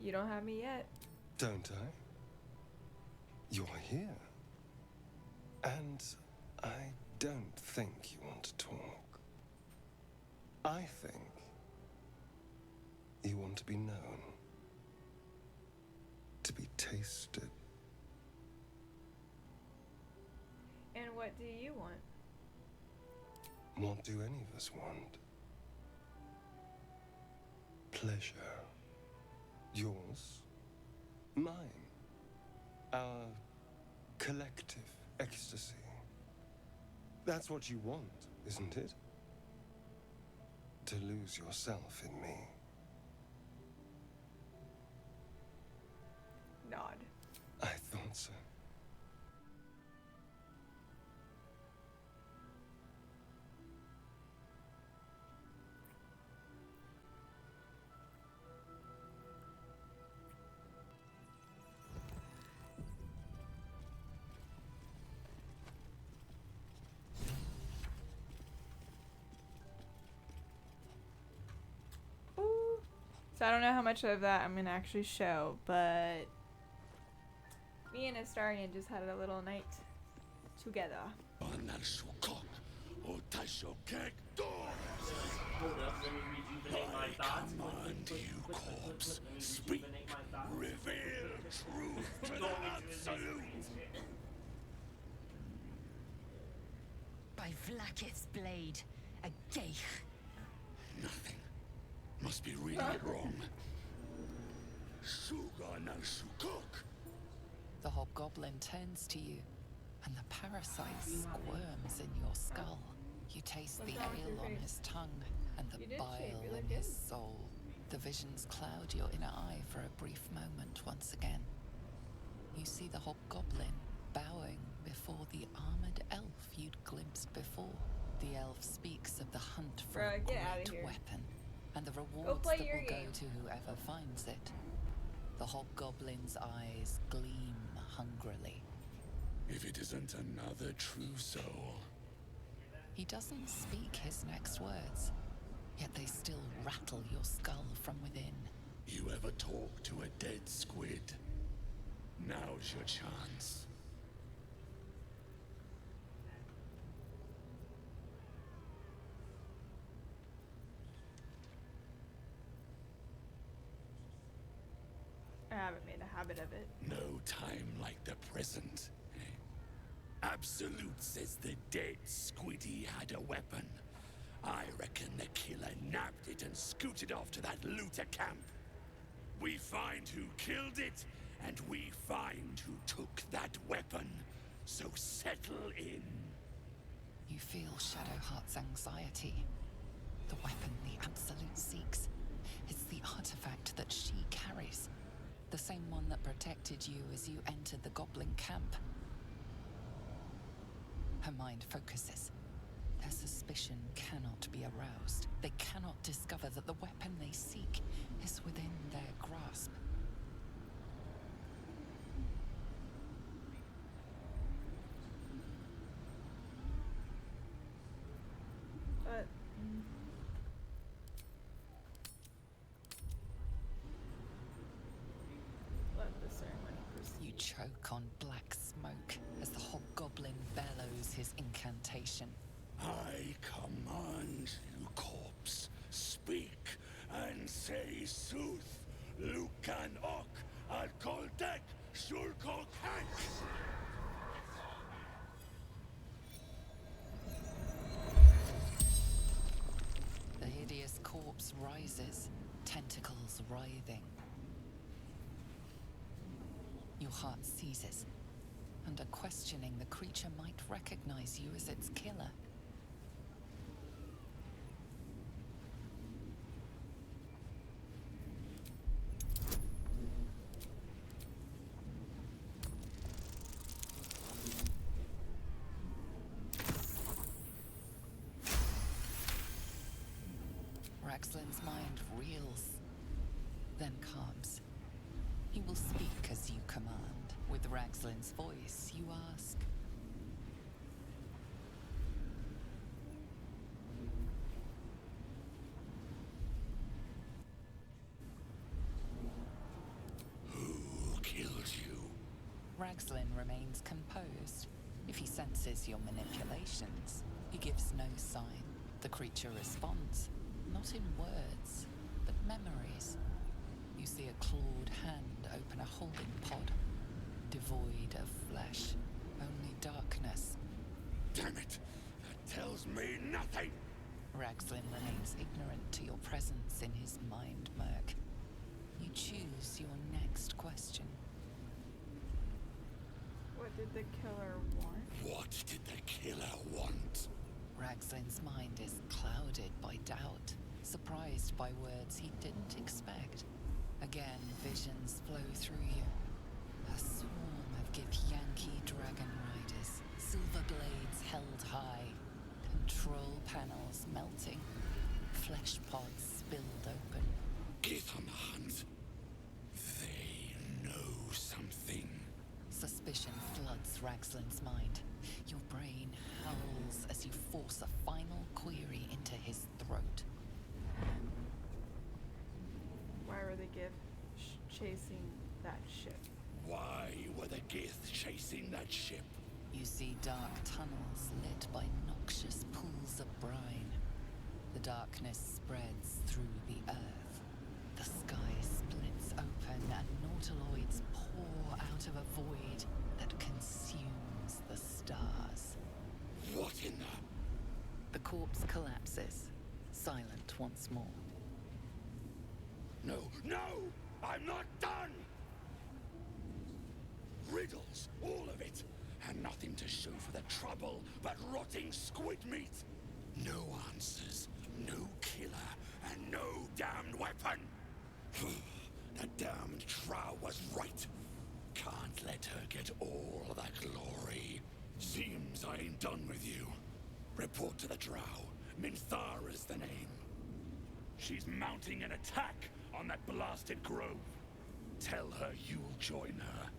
You don't have me yet. Don't I? You're here. And I don't think you want to talk. I think you want to be known. To be tasted. And what do you want? What do any of us want? Pleasure. Yours. Mine. Our collective ecstasy. That's what you want, isn't it? To lose yourself in me. Nod. I thought so. So I don't know how much of that I'm gonna actually show, but me and Astarion just had a little night together. I command you, corpse. Speak. Reveal truth to the absolute. By Vlaakith's blade, a geich. Nothing. Must be reading it wrong. Sugar no sukuk. The hobgoblin turns to you, and the parasite squirms in your skull. You taste the ale on his tongue and the bile in his soul. The visions cloud your inner eye for a brief moment once again. You see the hobgoblin bowing before the armored elf you'd glimpsed before. The elf speaks of the hunt for a great weapon, and the rewards that will go to whoever finds it. The hobgoblin's eyes gleam hungrily. If it isn't another true soul. He doesn't speak his next words, yet they still rattle your skull from within. You ever talk to a dead squid? Now's your chance. I haven't made a habit of it. No time like the present. Absolute says the dead squiddy had a weapon. I reckon the killer nabbed it and scooted off to that looter camp. We find who killed it, and we find who took that weapon. So settle in. You feel Shadowheart's anxiety. The weapon the Absolute seeks. It's the artifact that she carries. The same one that protected you as you entered the goblin camp. Her mind focuses. There's a suspicion cannot be aroused. They cannot discover that the weapon they seek is within their grasp. But let the ceremony proceed. You choke on black smoke as the hobgoblin bellows his incantation. I command you, corpse, speak and say sooth. Lucan ok, al koldek, shulkok hank. The hideous corpse rises, tentacles writhing. Your heart seizes. Under questioning, the creature might recognize you as its killer. Raxlin's mind reels, then calms. He will speak as you command. With Raxlin's voice, you ask. Who killed you? Raxlin remains composed. If he senses your manipulations, he gives no sign. The creature responds, not in words, but memories. You see a clawed hand open a holding pod, devoid of flesh, only darkness. Damn it! That tells me nothing! Raxlin remains ignorant to your presence in his mind murk. You choose your next question. What did the killer want? What did the killer want? Raxlin's mind is clouded by doubt, surprised by words he didn't expect. Again, visions flow through you. A swarm of Githyanki dragon riders, silver blades held high, control panels melting, flesh pods spilled open. Gith on the hunt. They know something. Suspicion floods Raxlin's mind. Your brain howls as you force a final query into his throat. Why were the Gith chasing that ship? Why were the Gith chasing that ship? You see dark tunnels lit by noxious pools of brine. The darkness spreads through the earth. The sky splits open and nautiloids pour out of a void that consumes the stars. What in the... The corpse collapses, silent once more. No, no! I'm not done! Riddles, all of it, and nothing to show for the trouble but rotting squid meat. No answers, no killer, and no damned weapon. The damned Trow was right. Can't let her get all the glory. Seems I ain't done with you. Report to the Drow. Minthara's the name. She's mounting an attack on that blasted grove. Tell her you'll join her.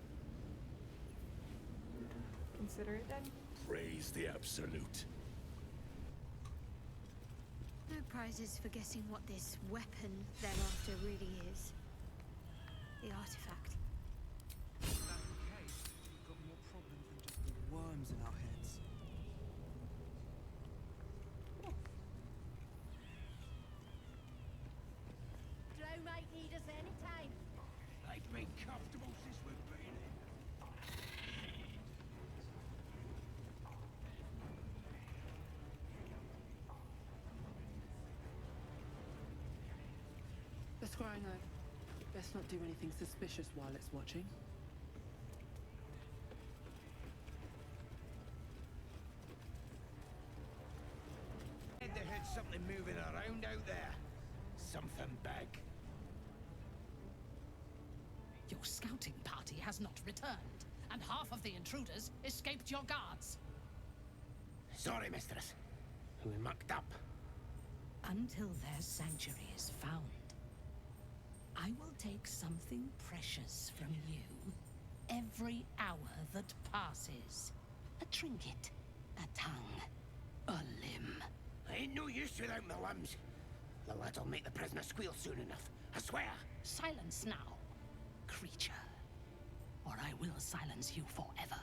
Consider it then? Praise the Absolute. No prizes for guessing what this weapon they're after really is. The artifact. We've got more problems than just the worms in our heads. Drow might need us anytime. They've been comfortable since we've been in. The scrying eye. Best not do anything suspicious while it's watching. They heard something moving around out there. Something big. Your scouting party has not returned, and half of the intruders escaped your guards. Sorry, mistress. who we mucked up. Until their sanctuary is found, I will take something precious from you every hour that passes. A trinket, a tongue, a limb. I ain't no use without my limbs. The lad'll make the prisoner squeal soon enough, I swear. Silence now, creature, or I will silence you forever.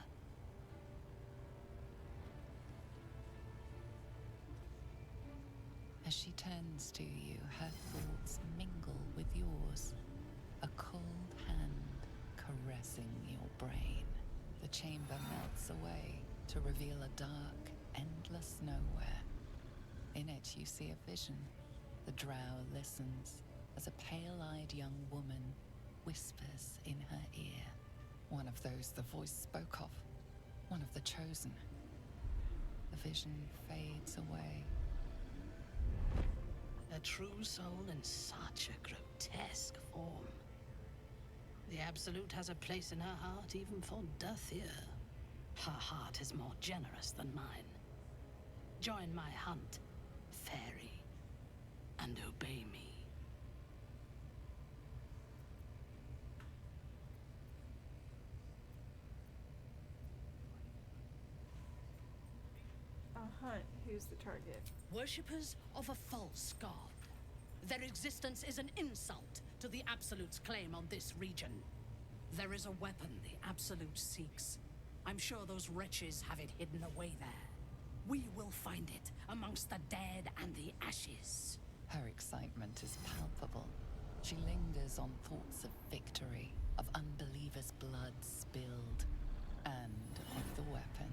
As she turns to you, her thoughts mingle with yours. A cold hand caressing your brain. The chamber melts away to reveal a dark, endless nowhere. In it you see a vision. The drow listens as a pale-eyed young woman whispers in her ear. One of those the voice spoke of. One of the chosen. The vision fades away. A true soul in such a grotesque form. The Absolute has a place in her heart even for Dothir. Her heart is more generous than mine. Join my hunt, fairy, and obey me. A hunt. Who's the target? Worshippers of a false god. Their existence is an insult to the Absolute's claim on this region. There is a weapon the Absolute seeks. I'm sure those wretches have it hidden away there. We will find it amongst the dead and the ashes. Her excitement is palpable. She lingers on thoughts of victory, of unbelievers' blood spilled, and of the weapon.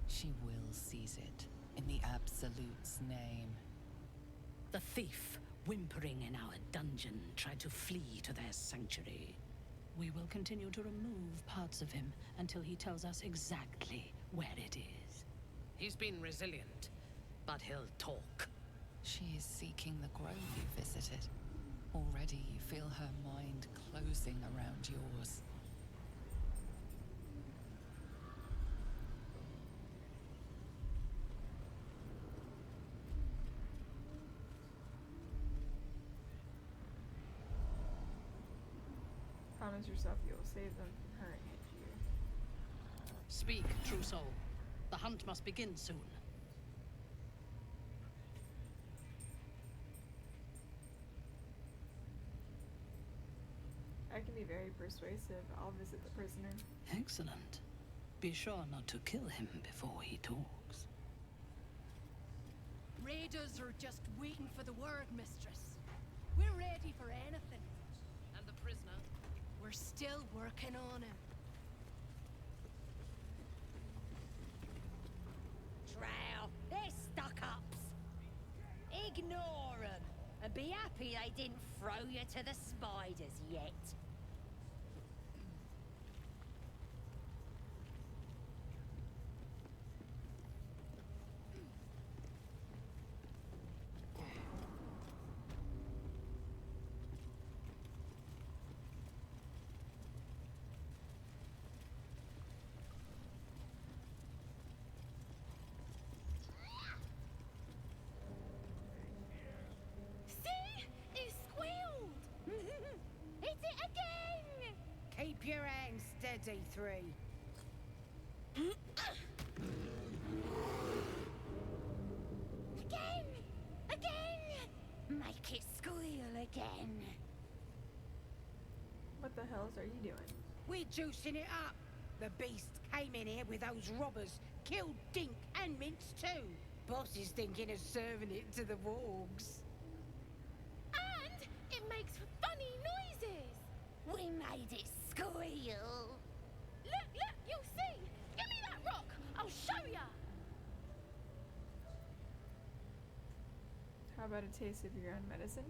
She will seize it, in the Absolute's name. The thief, whimpering in our dungeon, tried to flee to their sanctuary. We will continue to remove parts of him until he tells us exactly where it is. He's been resilient, but he'll talk. She is seeking the grove you visited. Already you feel her mind closing around yours. Promise yourself you will save them from her and you. Speak, true soul. The hunt must begin soon. I can be very persuasive. I'll visit the prisoner. Excellent. Be sure not to kill him before he talks. Raiders are just waiting for the word, mistress. We're ready for anything. And the prisoner? We're still working on him. Drow, they're stuck-ups. Ignore them, and be happy they didn't throw you to the spiders yet. Keep your hands steady, Three. Again! Again! Make it squeal again. What the hells are you doing? We're juicing it up. The beast came in here with those robbers, killed Dink and Mince too. Boss is thinking of serving it to the wargs. And it makes funny noises. We made it squeal. Look, you'll see. Give me that rock. I'll show ya. How about a taste of your own medicine?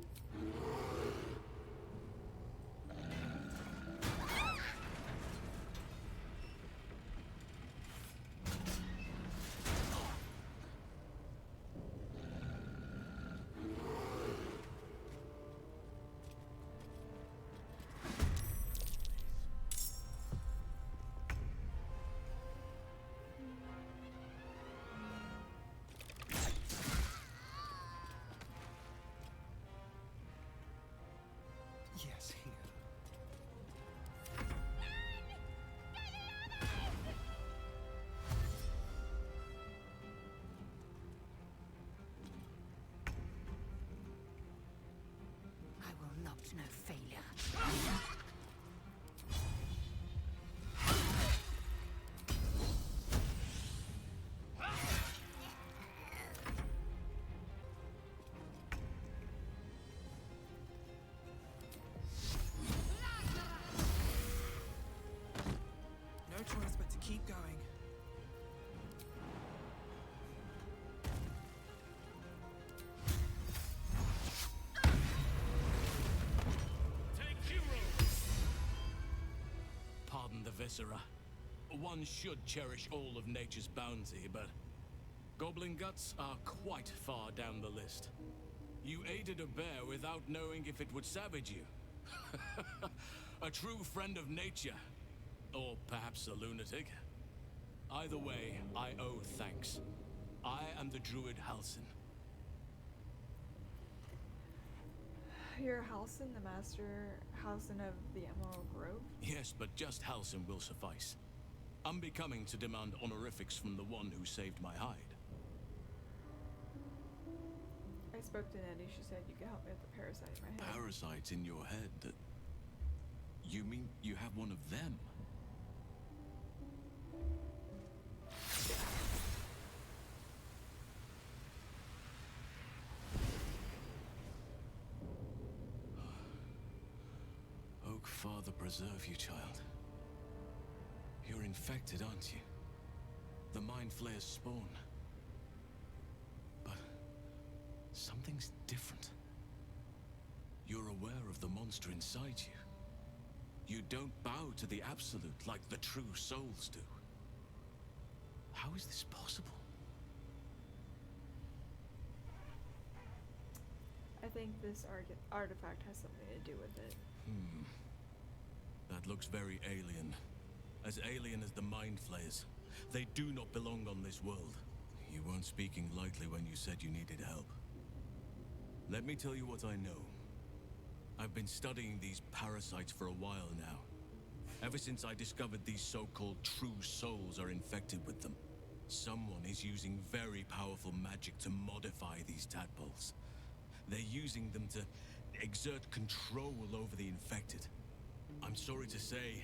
is no failure. No choice but to keep going. Pardon the viscera. One should cherish all of nature's bounty, but goblin guts are quite far down the list. You aided a bear without knowing if it would savage you. A true friend of nature. Or perhaps a lunatic. Either way, I owe thanks. I am the druid Halsin. You're Halsin, the master Halsin of the Emerald Grove? Yes, but just Halsin will suffice. Unbecoming to demand honorifics from the one who saved my hide. I spoke to Nettie. She said you could help me with the parasite in my head. Parasite in your head? That... You mean you have one of them? Oak Father preserve you, child. You're infected, aren't you? The Mind Flayer's spawn. But something's different. You're aware of the monster inside you. You don't bow to the Absolute like the true souls do. How is this possible? I think this artifact has something to do with it. That looks very alien. As alien as the Mind Flayers. They do not belong on this world. You weren't speaking lightly when you said you needed help. Let me tell you what I know. I've been studying these parasites for a while now. Ever since I discovered these so-called true souls are infected with them. Someone is using very powerful magic to modify these tadpoles. They're using them to exert control over the infected. I'm sorry to say,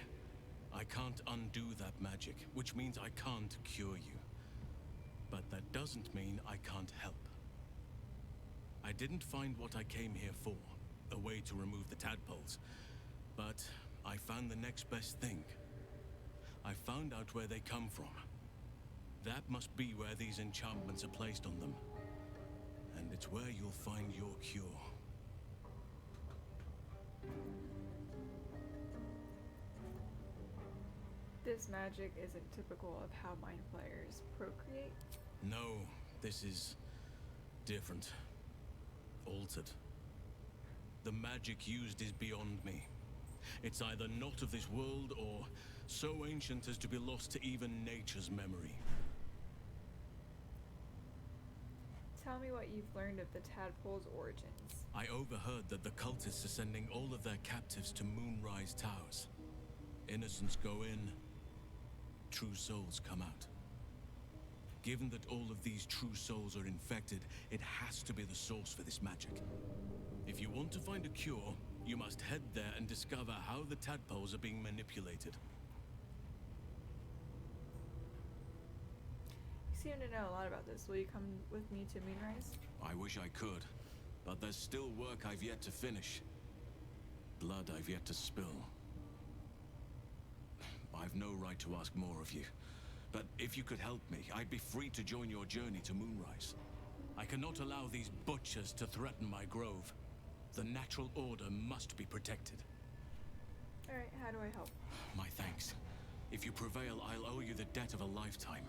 I can't undo that magic, which means I can't cure you. But that doesn't mean I can't help. I didn't find what I came here for, a way to remove the tadpoles, but I found the next best thing. I found out where they come from. That must be where these enchantments are placed on them. And it's where you'll find your cure. This magic isn't typical of how Mind Flayers procreate? No, this is different. Altered. The magic used is beyond me. It's either not of this world or so ancient as to be lost to even nature's memory. Tell me what you've learned of the tadpole's origins. I overheard that the cultists are sending all of their captives to Moonrise Towers. Innocents go in, true souls come out. Given that all of these true souls are infected, it has to be the source for this magic. If you want to find a cure, you must head there and discover how the tadpoles are being manipulated. You seem to know a lot about this. Will you come with me to Moonrise? I wish I could, but there's still work I've yet to finish. Blood I've yet to spill. I've no right to ask more of you, but if you could help me, I'd be free to join your journey to Moonrise. I cannot allow these butchers to threaten my grove. The natural order must be protected. Alright, how do I help? My thanks. If you prevail, I'll owe you the debt of a lifetime.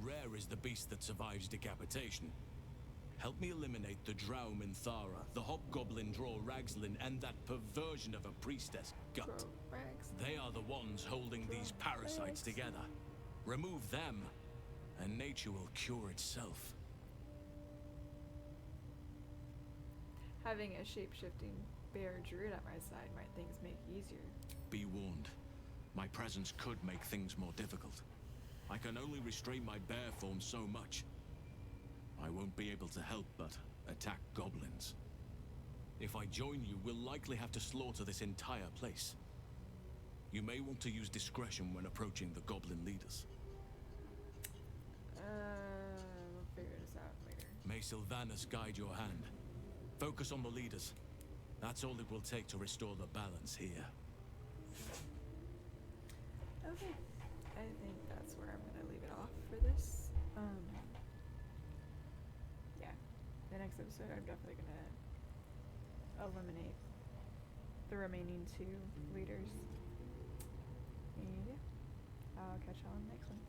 Rare is the beast that survives decapitation. Help me eliminate the Drow Minthara, the hobgoblin Draw Ragslin, and that perversion of a priestess, Gut. They are the ones holding these parasites together. Remove them, and nature will cure itself. Having a shape-shifting bear druid at my side might things make easier. Be warned. My presence could make things more difficult. I can only restrain my bear form so much. I won't be able to help but attack goblins. If I join you, we'll likely have to slaughter this entire place. You may want to use discretion when approaching the goblin leaders. We'll figure this out later. May Sylvanus guide your hand. Focus on the leaders. That's all it will take to restore the balance here. Okay. I think that's where I'm gonna leave it off for this. Yeah. The next episode I'm definitely gonna eliminate the remaining 2 leaders. And yeah. I'll catch y'all on the next one.